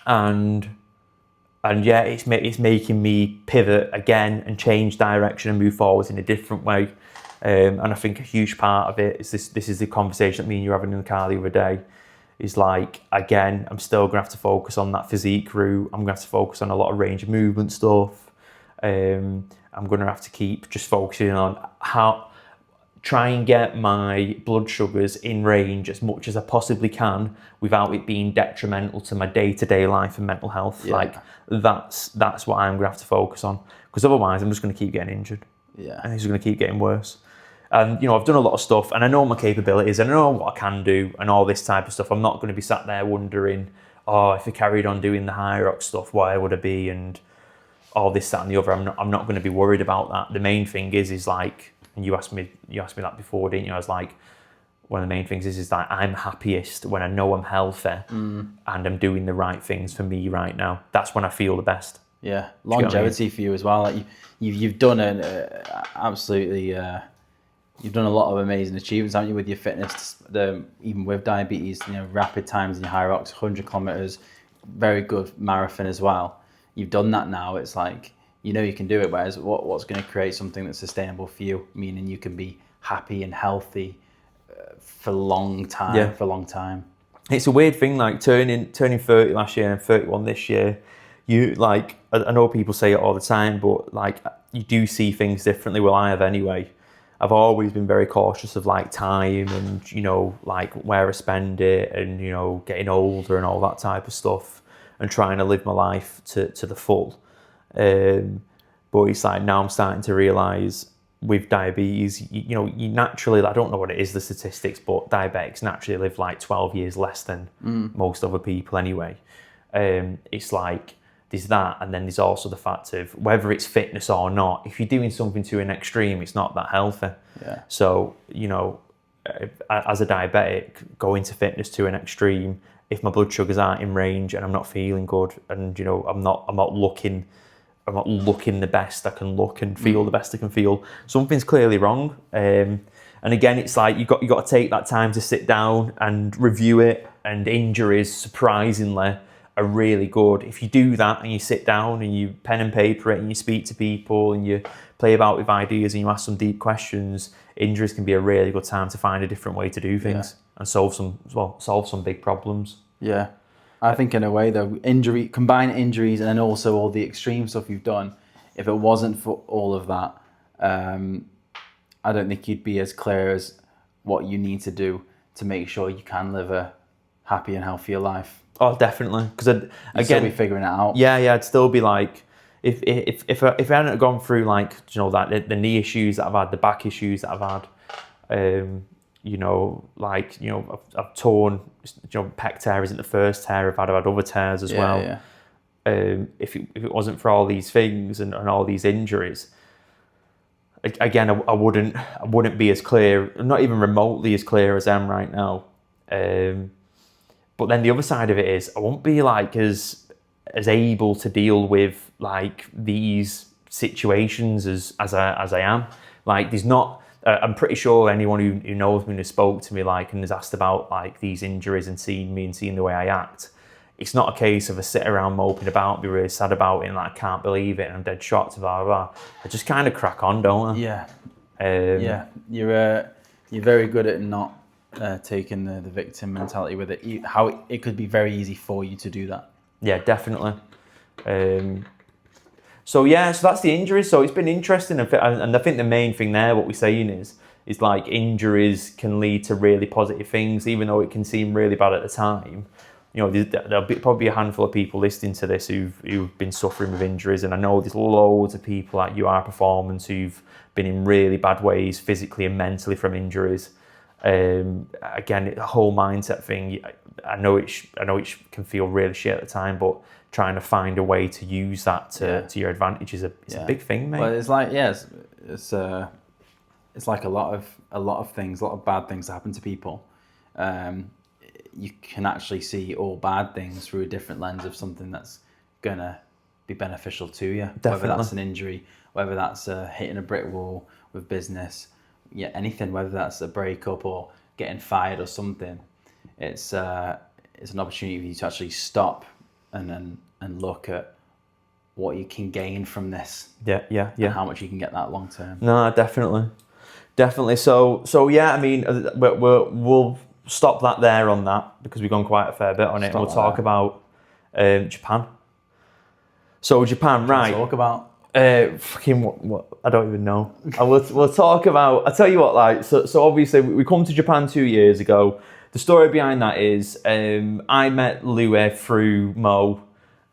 yeah, it's making me pivot again and change direction and move forwards in a different way. And I think a huge part of it is this is the conversation that me and you were having in the car the other day. Is like, again, I'm still going to have to focus on that physique route. I'm going to have to focus on a lot of range of movement stuff. I'm going to have to keep just focusing on try and get my blood sugars in range as much as I possibly can without it being detrimental to my day-to-day life and mental health. Yeah. Like, that's what I'm going to have to focus on. Because otherwise, I'm just going to keep getting injured. Yeah. And it's going to keep getting worse. And, I've done a lot of stuff and I know my capabilities and I know what I can do and all this type of stuff. I'm not going to be sat there wondering, if I carried on doing the high rock stuff, where would I be? And all this, that and the other. I'm not going to be worried about that. The main thing is like, and you asked me that before, didn't you? I was like, one of the main things is that I'm happiest when I know I'm healthy and I'm doing the right things for me right now. That's when I feel the best. Yeah, longevity for you as well. Like you've done absolutely... You've done a lot of amazing achievements, haven't you, with your fitness, even with diabetes, rapid times in your high rocks, 100 kilometers, very good marathon as well. You've done that now. It's like, you can do it. Whereas what's going to create something that's sustainable for you, meaning you can be happy and healthy for a long time, for a long time. It's a weird thing, like turning 30 last year and 31 this year. You like, I know people say it all the time, but like you do see things differently. Well, I have anyway. I've always been very cautious of like time and, like where I spend it and, getting older and all that type of stuff and trying to live my life to the full. But it's like now I'm starting to realise with diabetes, you naturally, I don't know what it is, the statistics, but diabetics naturally live like 12 years less than most other people anyway. It's like, there's that, and then there's also the fact of whether it's fitness or not, if you're doing something to an extreme, it's not that healthy. Yeah. So, as a diabetic, going to fitness to an extreme, if my blood sugars aren't in range and I'm not feeling good and, I'm not looking the best I can look and feel the best I can feel, something's clearly wrong. And again, it's like you got to take that time to sit down and review it, and injuries, surprisingly, are really good. If you do that and you sit down and you pen and paper it and you speak to people and you play about with ideas and you ask some deep questions, injuries can be a really good time to find a different way to do things and solve some big problems. Yeah. I think in a way though, combine injuries and then also all the extreme stuff you've done, if it wasn't for all of that, I don't think you'd be as clear as what you need to do to make sure you can live a happy and healthier life. Oh, definitely. Because again, still be figuring it out. Yeah, I'd still be like, if I hadn't gone through like that the knee issues that I've had, the back issues that I've had, I've torn, pec tear isn't the first tear I've had other tears as well. Yeah. If it wasn't for all these things and all these injuries, again, I wouldn't be as clear, not even remotely as clear as I am right now. But then the other side of it is I won't be like as able to deal with like these situations as I am. Like there's not. I'm pretty sure anyone who knows me and has spoke to me like and has asked about like these injuries and seeing me and seeing the way I act, it's not a case of I sit around moping about, be really sad about it and like I can't believe it and I'm dead shocked, blah blah. I just kind of crack on, don't I? Yeah. You're very good at not taking the victim mentality with it. How it could be very easy for you to do that. Yeah, definitely. So that's the injuries. So it's been interesting, and I think the main thing there, what we're saying is like injuries can lead to really positive things, even though it can seem really bad at the time. There'll be probably a handful of people listening to this who've been suffering with injuries, and I know there's loads of people at UR Performance who've been in really bad ways physically and mentally from injuries. Again, the whole mindset thing. I know it can feel really shit at the time, but trying to find a way to use that to your advantage is a big thing, mate. Well, it's like it's like a lot of things, a lot of bad things happen to people. you can actually see all bad things through a different lens of something that's gonna be beneficial to you. Definitely. Whether that's an injury, whether that's hitting a brick wall with business, anything. Whether that's a breakup or getting fired or something, it's an opportunity for you to actually stop and look at what you can gain from this. Yeah. And how much you can get that long term. No, definitely. So yeah, I mean, we'll stop that there on that because we've gone quite a fair bit on it, and we'll talk about Japan. So Japan, right? Talk about fucking what? I don't even know. We'll talk about. I tell you what, like so obviously we come to Japan 2 years ago. The story behind that is I met Louis through Mo.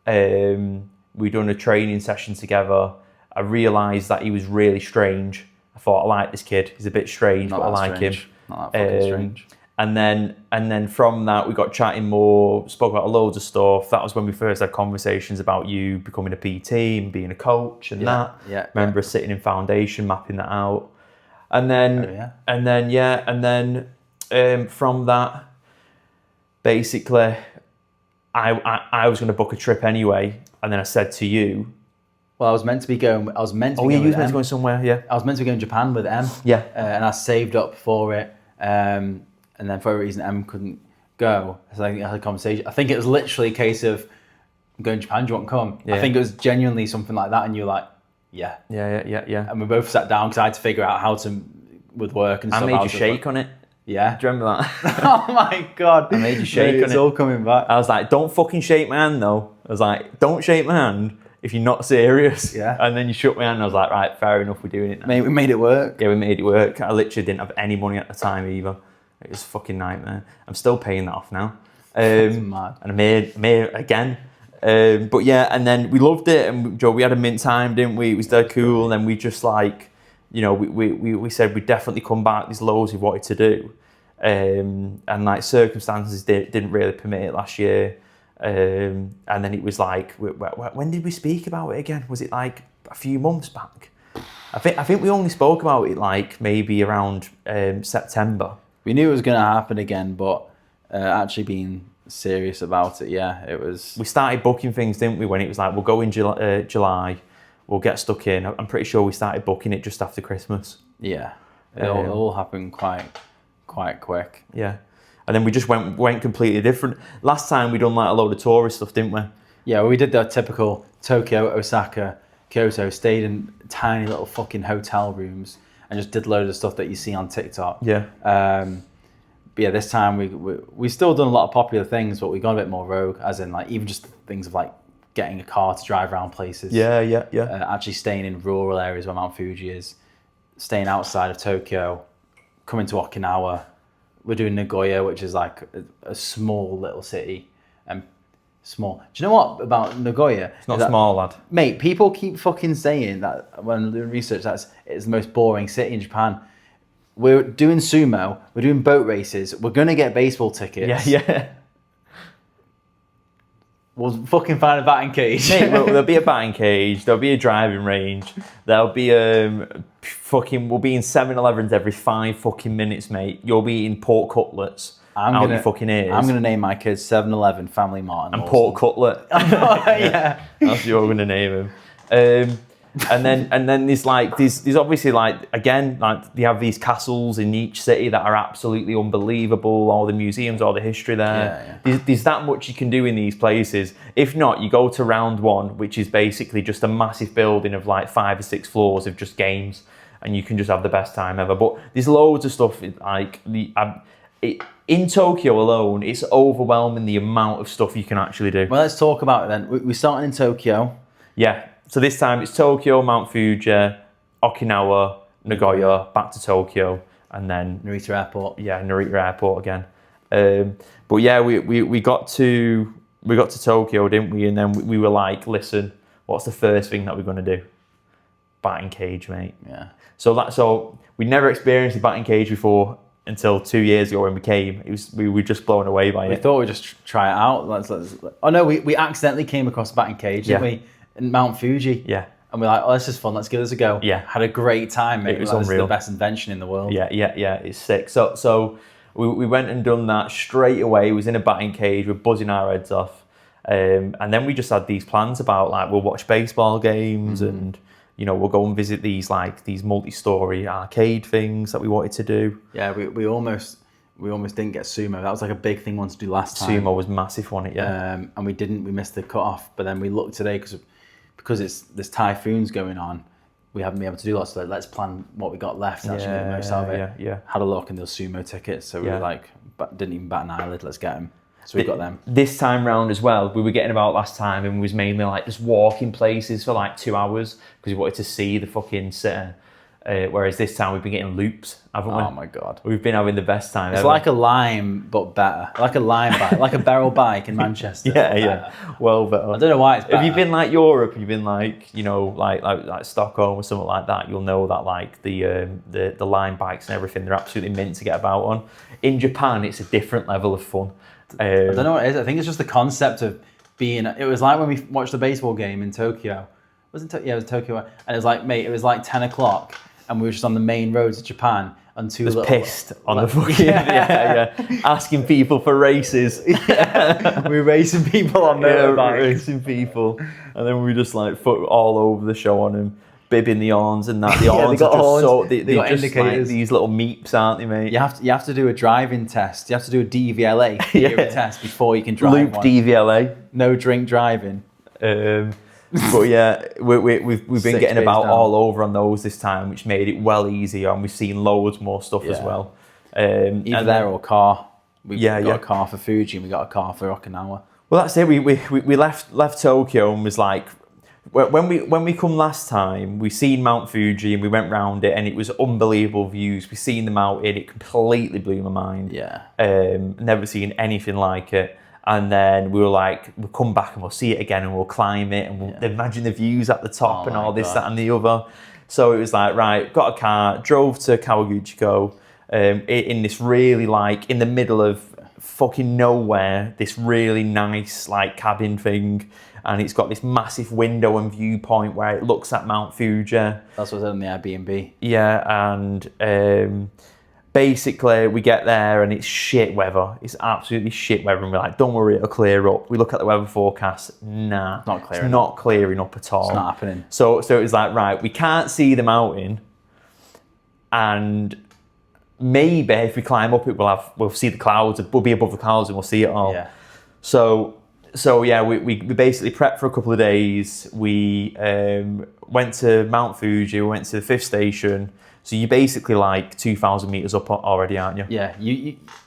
We'd done a training session together. I realised that he was really strange. I thought, I like this kid. He's a bit strange, but I like him. Not that fucking strange. And then from that, we got chatting more, spoke about loads of stuff. That was when we first had conversations about you becoming a PT and being a coach and that. Yeah. Remember us sitting in foundation, mapping that out. And then from that, basically, I was going to book a trip anyway. And then I said to you, well, I was meant to be going. Oh, yeah, you was meant to go somewhere. Yeah, I was meant to be going to Japan with M. Yeah, and I saved up for it. And then for a reason, M couldn't go. So I had a conversation. I think it was literally a case of, I'm going to Japan. Do you want to come? Yeah. I think it was genuinely something like that. And you were like, yeah. And we both sat down because I had to figure out how to with work and stuff. I made you shake on it. Yeah. Do you remember that? Oh my God. I made you shake on it. It's all coming back. I was like, don't fucking shake my hand though. I was like, don't shake my hand if you're not serious. Yeah. And then you shook my hand and I was like, right, fair enough, we're doing it now. Mate, we made it work. Yeah, we made it work. I literally didn't have any money at the time either. It was a fucking nightmare. I'm still paying that off now. That's mad. And I made it again. But yeah, and then we loved it, and Joe, we had a mint time, didn't we? It was dead cool, and then we just like, you know, we said we'd definitely come back. There's loads we wanted to do. And like circumstances didn't really permit it last year. And then it was like, when did we speak about it again? Was it like a few months back? I think we only spoke about it like maybe around September. We knew it was going to happen again, but actually being serious about it, yeah, it was. We started booking things, didn't we? When it was like, we'll go in July, we'll get stuck in. I'm pretty sure we started booking it just after Christmas. Yeah, it all happened quite quick. Yeah. And then we just went completely different. Last time we done like a load of tourist stuff, didn't we? Yeah, we did the typical Tokyo, Osaka, Kyoto, stayed in tiny little fucking hotel rooms and just did loads of stuff that you see on TikTok. Yeah. But yeah, this time we still done a lot of popular things, but we got a bit more rogue, as in like even just things of like getting a car to drive around places. Yeah. Actually staying in rural areas where Mount Fuji is, staying outside of Tokyo, coming to Okinawa. We're doing Nagoya, which is like a small little city. Small. Do you know what about Nagoya? It's not small, lad. Mate, people keep fucking saying that when doing research, it's the most boring city in Japan. We're doing sumo, we're doing boat races, we're going to get baseball tickets. Yeah. We'll fucking find a batting cage. Mate, there'll be a batting cage, there'll be a driving range, there'll be we'll be in 7-Elevens every 5 fucking minutes, mate. You'll be eating pork cutlets out your fucking ears. I'm going to name my kids 7-Eleven, Family Mart and pork cutlet. Yeah. That's what you're going to name them. And then there's obviously like, again, like they have these castles in each city that are absolutely unbelievable, all the museums, all the history there. Yeah. There's that much you can do in these places. If not, you go to Round 1, which is basically just a massive building of like 5 or 6 floors of just games, and you can just have the best time ever. But there's loads of stuff like in Tokyo alone, it's overwhelming the amount of stuff you can actually do. Well, let's talk about it then. We're starting in Tokyo. Yeah. So this time it's Tokyo, Mount Fuji, Okinawa, Nagoya, back to Tokyo, and then Narita Airport. Yeah, Narita Airport again. But yeah, we got to Tokyo, didn't we? And then we were like, listen, what's the first thing that we're going to do? Batting cage, mate. Yeah. So we never experienced a batting cage before until 2 years ago when we came. We were just blown away by it. We thought we'd just try it out. Oh no, we accidentally came across a batting cage, didn't we? In Mount Fuji. Yeah. And we're like, oh, this is fun. Let's give this a go. Yeah. Had a great time, mate. It was unreal. This is unreal. the best invention in the world. Yeah. It's sick. So we went and done that straight away. We was in a batting cage, we're buzzing our heads off. And then we just had these plans about like, we'll watch baseball games and, you know, we'll go and visit these multi-story arcade things that we wanted to do. Yeah, we almost didn't get sumo. That was like a big thing we wanted to do last time. Sumo was massive, wasn't it? Yeah. And we missed the cut-off. But then we looked today because there's typhoons going on. We haven't been able to do lots, so let's plan what we got left. Actually, make the most of it. Yeah. Had a look and there was sumo tickets, so we were like, didn't even bat an eyelid. Let's get them. So we got them. This time round as well, we were getting about last time, and we was mainly like just walking places for like 2 hours because we wanted to see the fucking city. Whereas this time we've been getting loops, haven't we? Oh my God. We've been having the best time It's ever. like a Lime, but better. Like a Lime bike, like a barrel bike in Manchester. Yeah. Well better. I don't know why it's better. If you've been like Europe, and you've been like, you know, like Stockholm or something like that, you'll know that like the Lime bikes and everything, they're absolutely mint to get about on. In Japan, it's a different level of fun. I don't know what it is. I think it's just the concept of being. It was like when we watched the baseball game in Tokyo. It was Tokyo, and it was like, mate, it was like 10 o'clock. And we were just on the main roads of Japan and pissed on the fucking asking people for races. We were racing people on motorbikes. Racing people, and then we were just like foot all over the show on him, bibbing the horns and that. The horns they got are just horns. they They got just indicators. like these little meeps, aren't they, mate? You have to do a driving test. You have to do a DVLA theory test before you can drive. Loop one. DVLA. No drink driving. But yeah, we've been 6 getting days about down. all over on those this time, which made it well easier, and we've seen loads more stuff as well. Either there or car. We got yeah. a car for Fuji and we got a car for Okinawa. Well, that's it. We left Tokyo and was like, when we come last time, we seen Mount Fuji and we went round it, and it was unbelievable views. We seen the mountain, it completely blew my mind. Yeah. Never seen anything like it. And then we were like, we'll come back and we'll see it again and we'll climb it and we'll imagine the views at the top and all this, that and the other. So it was like, right, got a car, drove to Kawaguchiko in this really like, in the middle of fucking nowhere, this really nice like cabin thing. And it's got this massive window and viewpoint where it looks at Mount Fuji. That's what's on the Airbnb. Yeah, and basically, we get there and it's shit weather. It's absolutely shit weather. And we're like, don't worry, it'll clear up. We look at the weather forecast. Nah, it's not clearing up at all. It's not happening. So it was like, right, we can't see the mountain. And maybe if we climb up it, we'll see the clouds. We'll be above the clouds and we'll see it all. Yeah. So yeah, we basically prepped for a couple of days. We went to Mount Fuji. We went to the 5th station. So you're basically like 2,000 meters up already, aren't you? Yeah,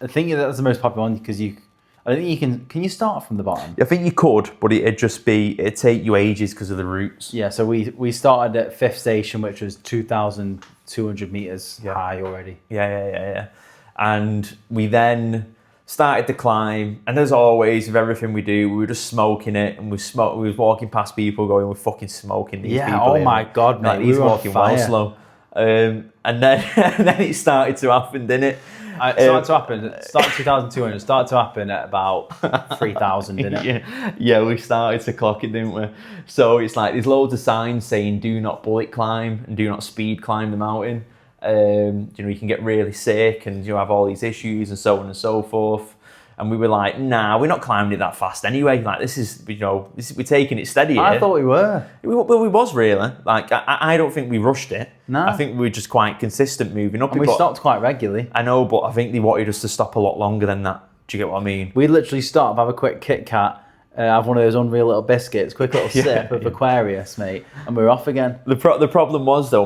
I think that's the most popular one because I don't think you can you start from the bottom? I think you could, but it'd take you ages because of the routes. Yeah, so we started at 5th station, which was 2,200 meters high already. Yeah. And we then started to climb, and as always, with everything we do, we were just smoking it, and we was walking past people going, we're fucking smoking these people. Oh my God, mate, like, he's walking well slow. And then it started to happen, didn't it? Started 2,200. Started to happen at about 3,000, didn't it? Yeah, we started to clock it, didn't we? So it's like there's loads of signs saying do not bullet climb and do not speed climb the mountain. You can get really sick and you have all these issues and so on and so forth. And we were like, nah, we're not climbing it that fast anyway. Like this is we're taking it steady here. I thought we were. Well, we was really. Like I don't think we rushed it. No. I think we were just quite consistent moving up. And we stopped quite regularly. I know, but I think they wanted us to stop a lot longer than that. Do you get what I mean? We literally stop, have a quick Kit Kat, have one of those unreal little biscuits, quick little sip of Aquarius, mate, and we're off again. The problem was though,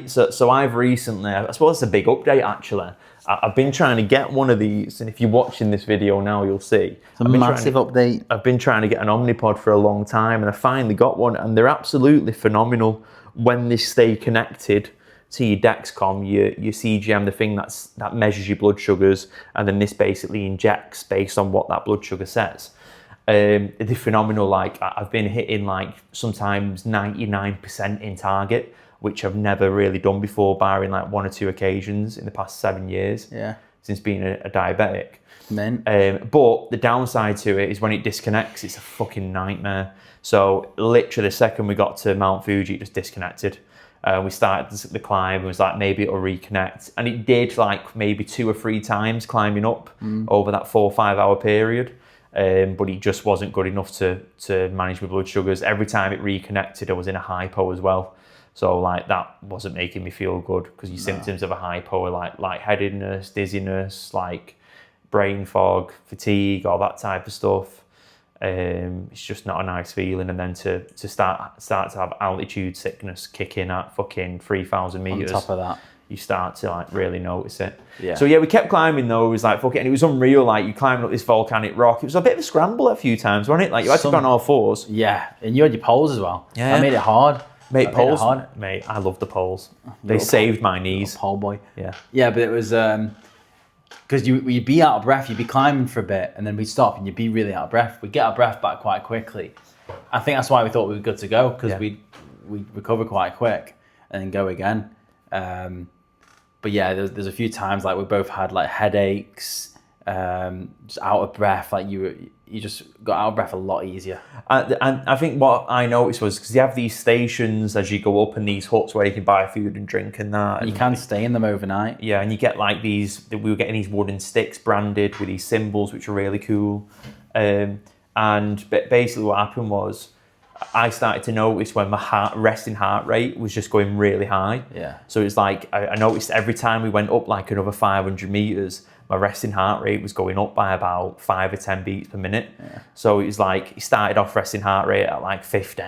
so I've recently, I suppose it's a big update actually. I've been trying to get one of these, and if you're watching this video now, you'll see. It's a massive update. I've been trying to get an Omnipod for a long time, and I finally got one, and they're absolutely phenomenal when they stay connected to your Dexcom, your CGM, the thing that measures your blood sugars, and then this basically injects based on what that blood sugar says. They're phenomenal. Like I've been hitting like sometimes 99% in target, which I've never really done before, barring like 1 or 2 occasions in the past 7 years. Yeah. Since being a diabetic. Men. But the downside to it is when it disconnects, it's a fucking nightmare. So literally the second we got to Mount Fuji, it just disconnected. We started the climb. It was like, maybe it'll reconnect. And it did, like maybe 2 or 3 times climbing up over that 4 or 5 hour period. But it just wasn't good enough to manage my blood sugars. Every time it reconnected, I was in a hypo as well. So like that wasn't making me feel good, because your symptoms of a hypo are like lightheadedness, dizziness, like brain fog, fatigue, all that type of stuff. It's just not a nice feeling. And then to start to have altitude sickness kick in at fucking 3,000 meters. On top of that, you start to like really notice it. Yeah. So yeah, we kept climbing those, like fucking, and it was unreal. Like you climbing up this volcanic rock. It was a bit of a scramble a few times, wasn't it? Like you had to go on all fours. Yeah, and you had your poles as well. Yeah. I made it hard. Mate, poles. Mate, I love the poles. They saved my knees. Pole boy. Yeah. Yeah, but it was because you'd be out of breath. You'd be climbing for a bit, and then we'd stop, and you'd be really out of breath. We'd get our breath back quite quickly. I think that's why we thought we were good to go, because we'd recover quite quick and then go again. But yeah, there's a few times like we both had like headaches, just out of breath. Like you just got out of breath a lot easier. And I think what I noticed was, because you have these stations as you go up, and these huts where you can buy food and drink and that. And you can stay in them overnight. Yeah, and you get like these, we were getting these wooden sticks branded with these symbols, which are really cool. And basically what happened was, I started to notice when my resting heart rate was just going really high. Yeah. So it's like, I noticed every time we went up like another 500 meters, my resting heart rate was going up by about 5 or 10 beats per minute. Yeah. So it was like, it started off resting heart rate at like 50.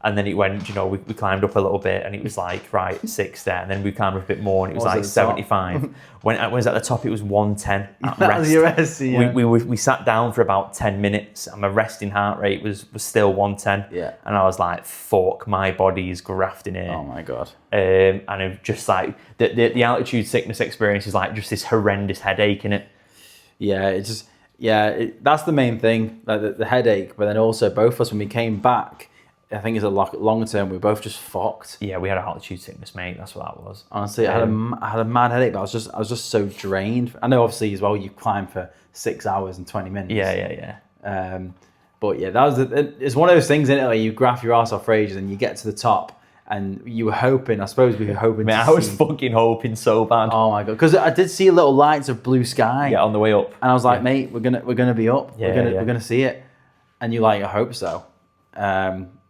And then it went, we climbed up a little bit, and it was like, right, 60. And then we climbed up a bit more, and it was like 75. When I was at the top, it was 110 at That rest. was your rest, yeah. We sat down for about 10 minutes, and my resting heart rate was still 110. Yeah. And I was like, fuck, my body is grafting here. Oh my God. And I'm just like, the altitude sickness experience is like just this horrendous headache in it. Yeah, that's the main thing, like the headache. But then also both of us, when we came back, I think it's a long term, we were both just fucked. Yeah, we had altitude sickness, mate. That's what that was. Honestly, I had a mad headache, but I was just so drained. I know, obviously, as well, you climb for 6 hours and 20 minutes. Yeah. But yeah, it's one of those things, isn't it? Like you graph your ass off for ages, and you get to the top, and you were hoping. I suppose we were hoping. Man, I was fucking hoping so bad. Oh my God, because I did see little lights of blue sky. Yeah, on the way up. And I was like, mate, we're gonna be up. Yeah, we're gonna see it. And you're like, I hope so.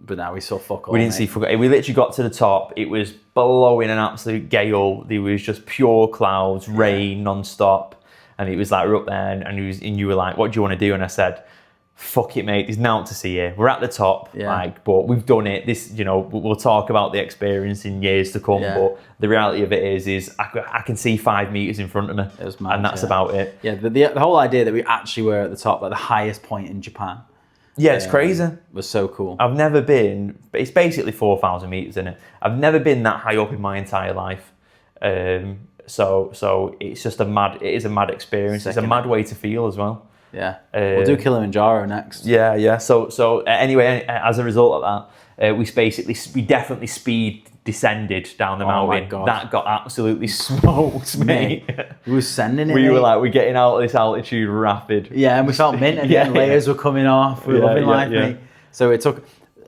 But now we saw fuck all. We didn't see fuck all. We literally got to the top. It was blowing an absolute gale. There was just pure clouds, rain non-stop. And it was like, we're up there, and you were like, what do you want to do? And I said, fuck it, mate. There's nothing to see here. We're at the top, but we've done it. This, we'll talk about the experience in years to come. Yeah. But the reality of it is I can see 5 meters in front of me. It was mad, and that's about it. Yeah, the whole idea that we actually were at the top, like the highest point in Japan. Yeah, it's crazy. It was so cool. I've never been, it's basically 4,000 meters in it. I've never been that high up in my entire life. So it's just it is a mad experience. It's a mad way to feel as well. Yeah. We'll do Kilimanjaro next. Yeah. So anyway, as a result of that, we definitely speed descended down the mountain. My God. That got absolutely smoked, mate. We were sending it. We were like, we're getting out of this altitude rapid. Yeah, and we felt mint, and then layers were coming off. We were loving life, mate. So it took.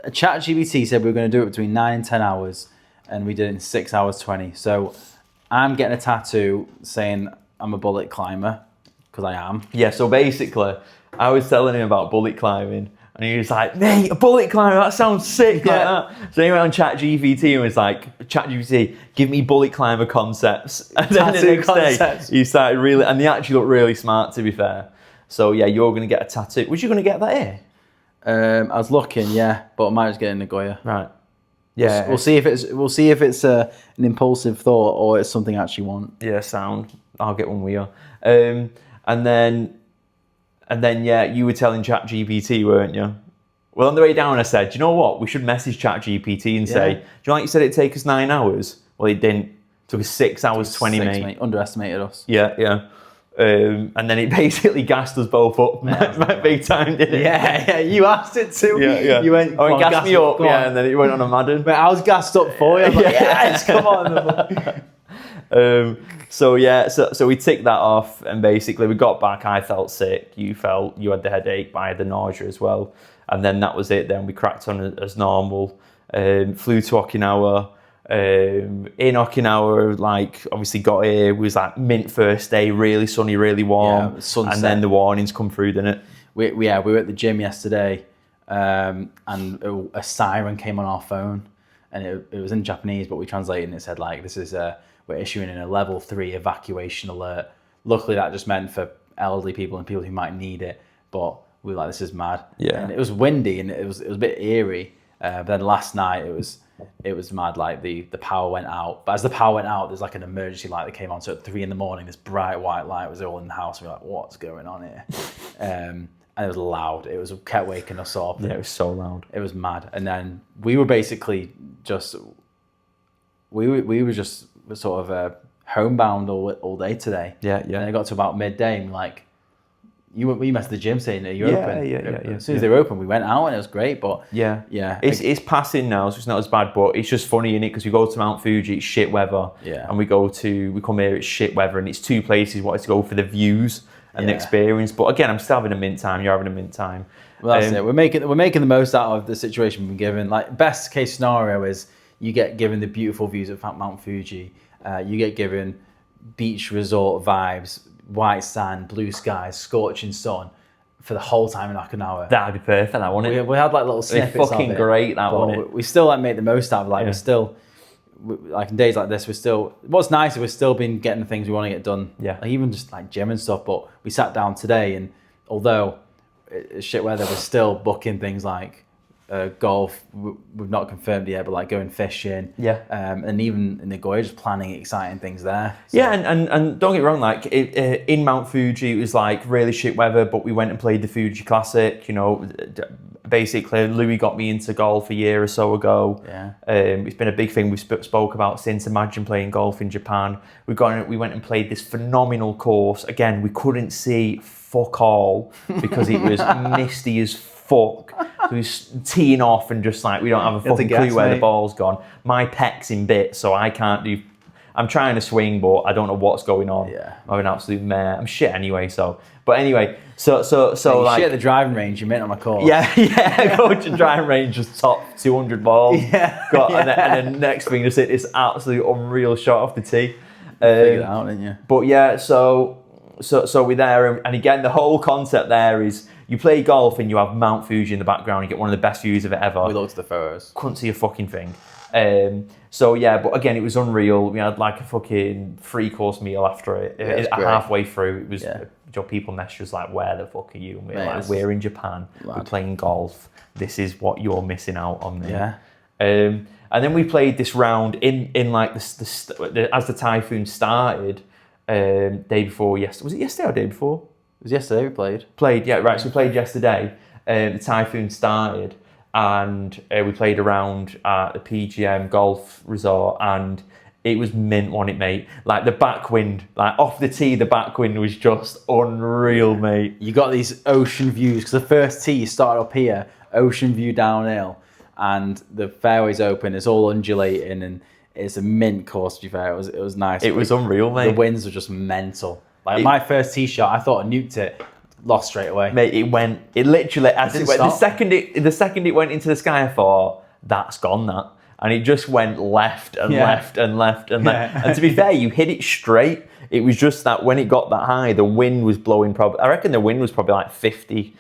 ChatGPT said we were going to do it between 9 and 10 hours, and we did it in 6 hours 20. So I'm getting a tattoo saying I'm a bullet climber, because I am. Yeah. So basically, I was telling him about bullet climbing. And he was like, mate, a bullet climber, that sounds sick, like that. So he went on ChatGPT and was like, ChatGPT, give me bullet climber concepts. And then the next day, he started really, and they actually look really smart, to be fair. So yeah, you're going to get a tattoo. Was you going to get that here? I was looking, yeah, but I might just get in Nagoya. Right. Yeah. We'll see if it's an impulsive thought or it's something I actually want. Yeah, sound. I'll get one with you. And then, yeah, you were telling ChatGPT, weren't you? Well, on the way down, I said, do you know what? We should message ChatGPT and say, do you know, like you said, it'd take us 9 hours? Well, it didn't. It took us 6 hours 20, mate. Underestimated us. Yeah. And then it basically gassed us both up. Big time, didn't it? Yeah. You asked it to. Yeah. You went, gas me up, and then it went on a Madden. But I was gassed up for you. I was like, yes, come on. So we ticked that off, and basically we got back. I felt sick. You had the headache, but I had the nausea as well. And then that was it. Then we cracked on as normal. Flew to Okinawa, In Okinawa, like obviously got here, it was like mint first day, really sunny, really warm, sunset. And then the warnings come through, didn't it? We were at the gym yesterday, and a siren came on our phone, and it was in Japanese, but we translated and it said like, this is we're issuing a level 3 evacuation alert. Luckily that just meant for elderly people and people who might need it, but we were like, this is mad. Yeah. And it was windy and it was a bit eerie. But then last night it was mad, like the power went out. But as the power went out, there's like an emergency light that came on. So at 3 a.m, this bright white light was all in the house. And we were like, what's going on here? And it was loud. It was kept waking us up. Yeah, it was so loud. It was mad. And then we were basically just, we were just sort of homebound all day today. Yeah. And it got to about midday and like, we messed the gym saying, are you open? Yeah. As soon as they were open, we went out and it was great, but yeah. It's passing now, so it's not as bad, but it's just funny, innit? Because we go to Mount Fuji, it's shit weather. Yeah. And we come here, it's shit weather, and it's two places we wanted to go for the views and the experience. But again, I'm still having a mint time, you're having a mint time. Well, that's it. We're making the most out of the situation we've been given. Like, best case scenario is you get given the beautiful views of Mount Fuji, you get given beach resort vibes, white sand, blue skies, scorching sun for the whole time in Okinawa. That'd be perfect, that wouldn't it? We had like little snippets It'd be fucking of it, great, that wouldn't it? We still like make the most out of it. Like we're still, like in days like this, we're still, what's nice is we're still been getting the things we want to get done. Yeah. Like even just like gym and stuff, but we sat down today and although it's shit weather, we're still booking things like golf. We've not confirmed yet, but like going fishing. Yeah. And even in Nagoya, just planning exciting things there. So. Yeah, and don't get me wrong, like in Mount Fuji, it was like really shit weather, but we went and played the Fuji Classic. You know, basically Louis got me into golf a year or so ago. Yeah. It's been a big thing we spoke about since. Imagine playing golf in Japan. We went and played this phenomenal course. Again, we couldn't see fuck all because it was misty as fuck. So he's teeing off and just like, we don't have a fucking clue where the ball's gone. My pec's in bits, so I can't do, I'm trying to swing, but I don't know what's going on. Yeah. I'm an absolute mare. I'm shit anyway, but anyway, so like. Shit at the driving range, you meant on a course. Yeah, go to driving range, just top 200 balls. Yeah. And then next thing, just hit this absolute unreal shot off the tee. Figured it out, didn't you? But yeah, so we're there, and again, the whole concept there is, you play golf and you have Mount Fuji in the background. You get one of the best views of it ever. We looked at the photos. Couldn't see a fucking thing. So yeah, but again, it was unreal. We had like a fucking 3-course meal after it. Halfway through, it was people messaged us like, "Where the fuck are you?" And we were like, "We're in Japan. We're playing golf. This is what you're missing out on." Yeah. And then we played this round in like as the typhoon started. Day before yesterday. Was it yesterday or day before? It was yesterday we played. Yeah, right. So we played yesterday. The typhoon started, and we played around at the PGM golf resort, and it was mint, wasn't it, mate? Like the backwind, like off the tee, the backwind was just unreal, mate. You got these ocean views because the first tee you started up here, ocean view downhill, and the fairway's open. It's all undulating, and it's a mint course. To be fair, it was nice. It was unreal, mate. The winds were just mental. Like my first tee shot, I thought I nuked it, lost straight away. Mate, it literally, the second it went into the sky, I thought, that's gone, that. And it just went left and left and left and left. And to be fair, you hit it straight. It was just that when it got that high, the wind was blowing I reckon the wind was probably like 50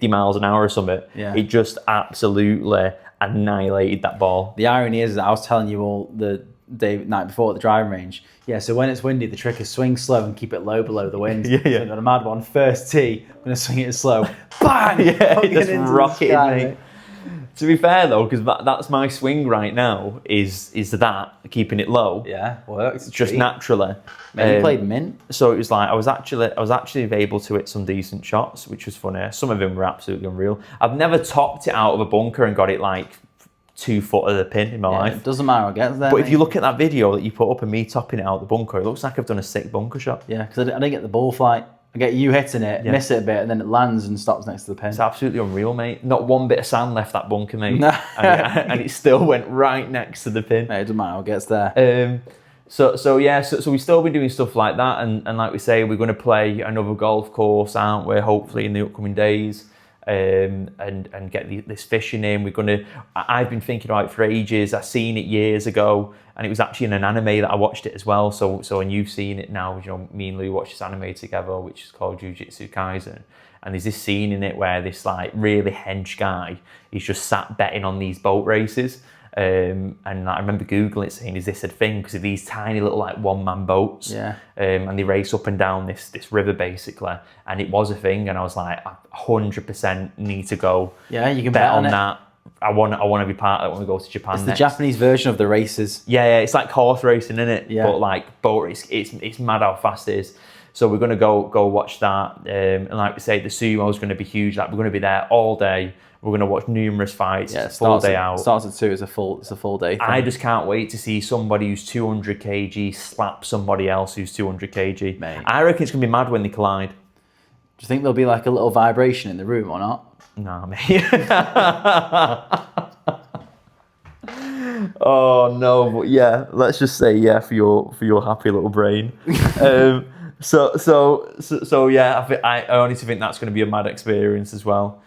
miles an hour or something. Yeah. It just absolutely annihilated that ball. The irony is that I was telling you all the night before at the driving range. Yeah, so when it's windy, the trick is swing slow and keep it low below the wind. Yeah. So I got a mad one. First tee, I'm going to swing it slow. Bang! Yeah, it just rocketed me. To be fair though, because that's my swing right now, is that, keeping it low. Yeah, works. Just naturally. Maybe you played mint. So it was like, I was actually able to hit some decent shots, which was funny. Some of them were absolutely unreal. I've never topped it out of a bunker and got it like 2 foot of the pin in my life. It doesn't matter what gets there. But if you look at that video that you put up of me topping it out the bunker, it looks like I've done a sick bunker shot. Yeah, because I didn't get the ball flight. I get you hitting it, miss it a bit, and then it lands and stops next to the pin. It's absolutely unreal, mate. Not one bit of sand left that bunker, mate. and it still went right next to the pin. Mate, it doesn't matter what gets there. So we've still been doing stuff like that, and like we say, we're going to play another golf course, aren't we? Hopefully in the upcoming days. and get this fishing in. I've been thinking about it for ages. I seen it years ago, and it was actually in an anime that I watched it as well. So and you've seen it now. Me and Lou watched this anime together, which is called Jujutsu Kaisen. And there's this scene in it where this like really hench guy, he's just sat betting on these boat races. And I remember Googling it, saying, is this a thing? Because of these tiny little like one-man boats. Yeah. And they race up and down this river basically. And it was a thing. And I was like, I 100% need to go. Yeah, you can bet on that. I want to be part of it when we go to Japan. It's the Japanese version of the races. Yeah, it's like horse racing, isn't it? Yeah. But like boat race, it's mad how fast it is. So we're going to go watch that. And like we say, the sumo is going to be huge. Like we're going to be there all day. We're going to watch numerous fights. Yeah, full day out. Starts at 2. It's a full day thing. I just can't wait to see somebody who's 200 kg slap somebody else who's 200 kg. Mate. I reckon it's going to be mad when they collide. Do you think there'll be like a little vibration in the room or not? Nah, mate. Oh no, but yeah, let's just say yeah for your happy little brain. So yeah, I honestly think that's going to be a mad experience as well.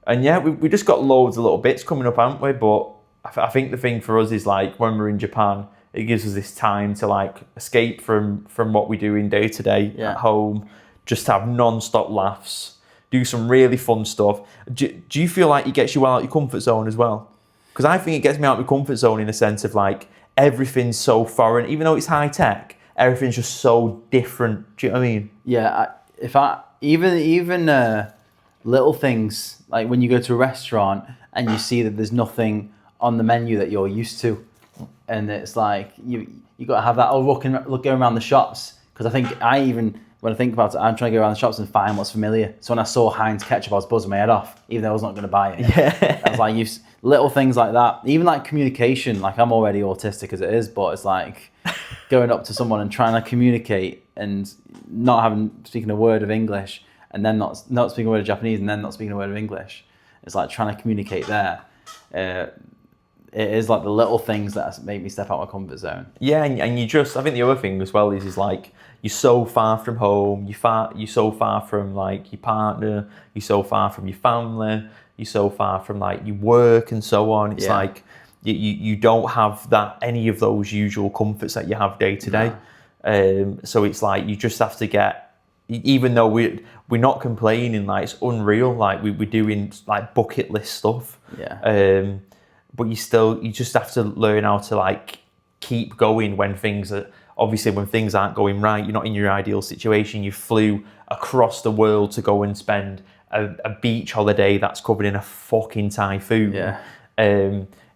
And yeah, we just got loads of little bits coming up, haven't we? But I think the thing for us is like when we're in Japan, it gives us this time to like escape from what we do in day to day at home, just have non-stop laughs, do some really fun stuff. Do you feel like it gets you out of your comfort zone as well? Because I think it gets me out of my comfort zone in a sense of like everything's so foreign, even though it's high tech, everything's just so different. Do you know what I mean? Yeah, even little things, like when you go to a restaurant and you see that there's nothing on the menu that you're used to, and it's like you got to have that. Going around the shops, because I think when I think about it, I'm trying to go around the shops and find what's familiar. So when I saw Heinz ketchup, I was buzzing my head off, even though I was not going to buy it. Yeah. I was like, little things like that. Even like communication, like I'm already autistic as it is, but it's like going up to someone and trying to communicate and not speaking a word of English, and then not speaking a word of Japanese, and then not speaking a word of English. It's like trying to communicate there. It is like the little things that make me step out of my comfort zone. Yeah, and you just, I think the other thing as well is like, you're so far from home, you're so far from like your partner, you're so far from your family, you're so far from like your work and so on. It's like you don't have any of those usual comforts that you have day to day. So it's like you just have to get, even though we're not complaining, like it's unreal, like we're doing like bucket list stuff. Yeah. But you just have to learn how to like keep going when things aren't going right. You're not in your ideal situation. You flew across the world to go and spend a beach holiday that's covered in a fucking typhoon. Yeah.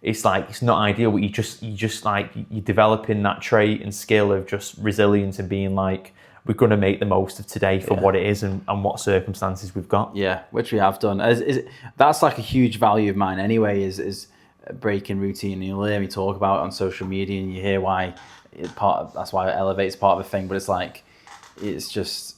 It's like, it's not ideal, but you just like, you're developing that trait and skill of just resilience and being like, we're going to make the most of today for what it is and what circumstances we've got. Yeah, which we have done. That's like a huge value of mine anyway, is breaking routine. And you'll hear me talk about it on social media, and you hear why that's why it elevates part of a thing. But it's like, it's just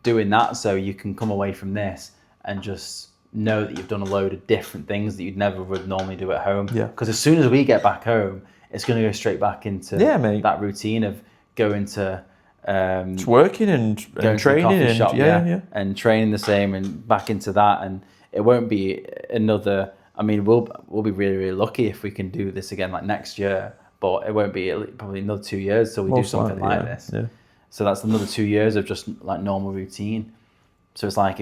doing that so you can come away from this and just know that you've done a load of different things that you'd never would normally do at home. Yeah. Because as soon as we get back home, it's going to go straight back into that routine of going to it's working and training and shop, and training the same, and back into that. And it won't be another. I mean, we'll be really, really lucky if we can do this again like next year, but it won't be probably another 2 years till we do something like this. Yeah. So that's another 2 years of just like normal routine. So it's like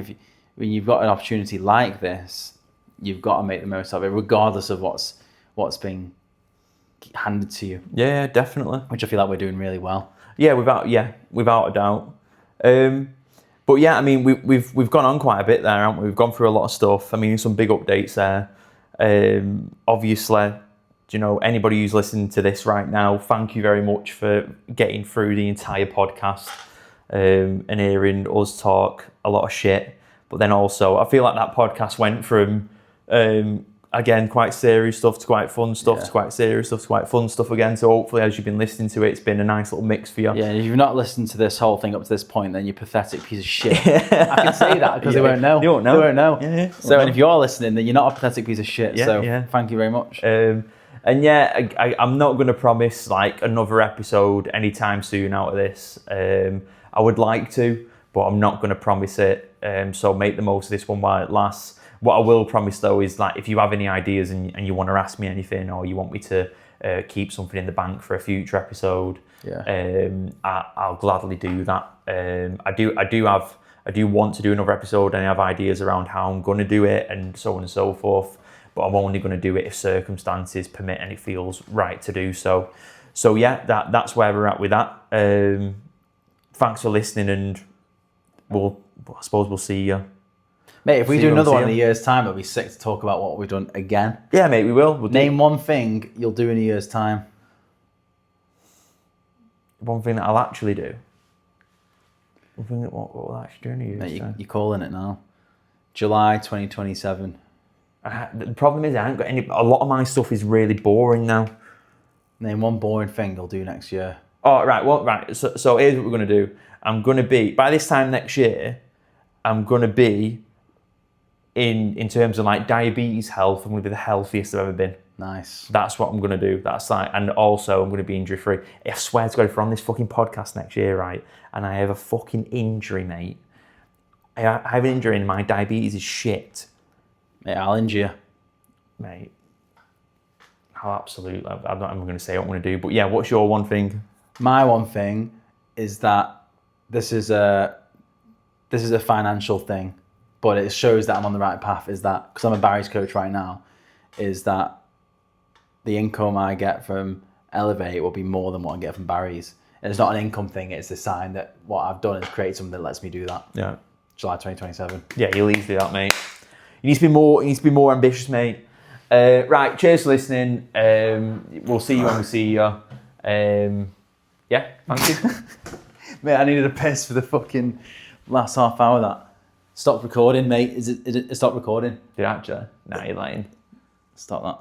when you've got an opportunity like this, you've got to make the most of it, regardless of what's being handed to you. Yeah, definitely. Which I feel like we're doing really well. Yeah, without a doubt. But yeah, I mean, we've gone on quite a bit there, haven't we? We've gone through a lot of stuff. I mean, some big updates there. Obviously, anybody who's listening to this right now, thank you very much for getting through the entire podcast and hearing us talk a lot of shit. But then also, I feel like that podcast went from, again, quite serious stuff to quite fun stuff to quite serious stuff to quite fun stuff again. So hopefully, as you've been listening to it, it's been a nice little mix for you. Yeah, and if you've not listened to this whole thing up to this point, then you're a pathetic piece of shit. I can say that because they won't know. They won't know. They won't know. Yeah. So, and if you are listening, then you're not a pathetic piece of shit. Thank you very much. And yeah, I'm not going to promise like another episode anytime soon out of this. I would like to, but I'm not going to promise it. So make the most of this one while it lasts. What I will promise though is like, if you have any ideas and you want to ask me anything, or you want me to keep something in the bank for a future episode, I'll gladly do that. I do want to do another episode, and I have ideas around how I'm going to do it and so on and so forth. But I'm only going to do it if circumstances permit and it feels right to do so. So yeah, that's where we're at with that. Thanks for listening, and I suppose we'll see you. Mate, if we do another one in a year's time, it'll be sick to talk about what we've done again. Yeah, mate, we will. Name one thing you'll do in a year's time. One thing that I'll actually do. One thing that what we'll actually do in a year's time. You're calling it now. July 2027. The problem is I haven't got any. A lot of my stuff is really boring now. Name one boring thing you'll do next year. Oh, right. Well, right. So here's what we're going to do. I'm going to be, by this time next year, I'm going to be, in terms of like diabetes health, I'm going to be the healthiest I've ever been. Nice. That's what I'm going to do. That's like, and also I'm going to be injury free. I swear to God, if we're on this fucking podcast next year, right, and I have a fucking injury, mate, I have an injury and my diabetes is shit. Mate, I'll injure you. Mate, I'll absolutely, I'm not even going to say what I'm going to do, but yeah, what's your one thing? My one thing is that this is a financial thing, but it shows that I'm on the right path, is that, because I'm a Barry's coach right now, is that the income I get from Elevate will be more than what I get from Barry's. And it's not an income thing, it's a sign that what I've done is create something that lets me do that. Yeah. July 2027. Yeah, you'll easily do that, mate. You need to be more ambitious, mate. Right, cheers for listening. We'll see you when we see you. Yeah, thank you. Mate, I needed a piss for the fucking last half hour of that. Stop recording, mate. Is it stop recording? Did it actually? Nah, you're lying. Stop that.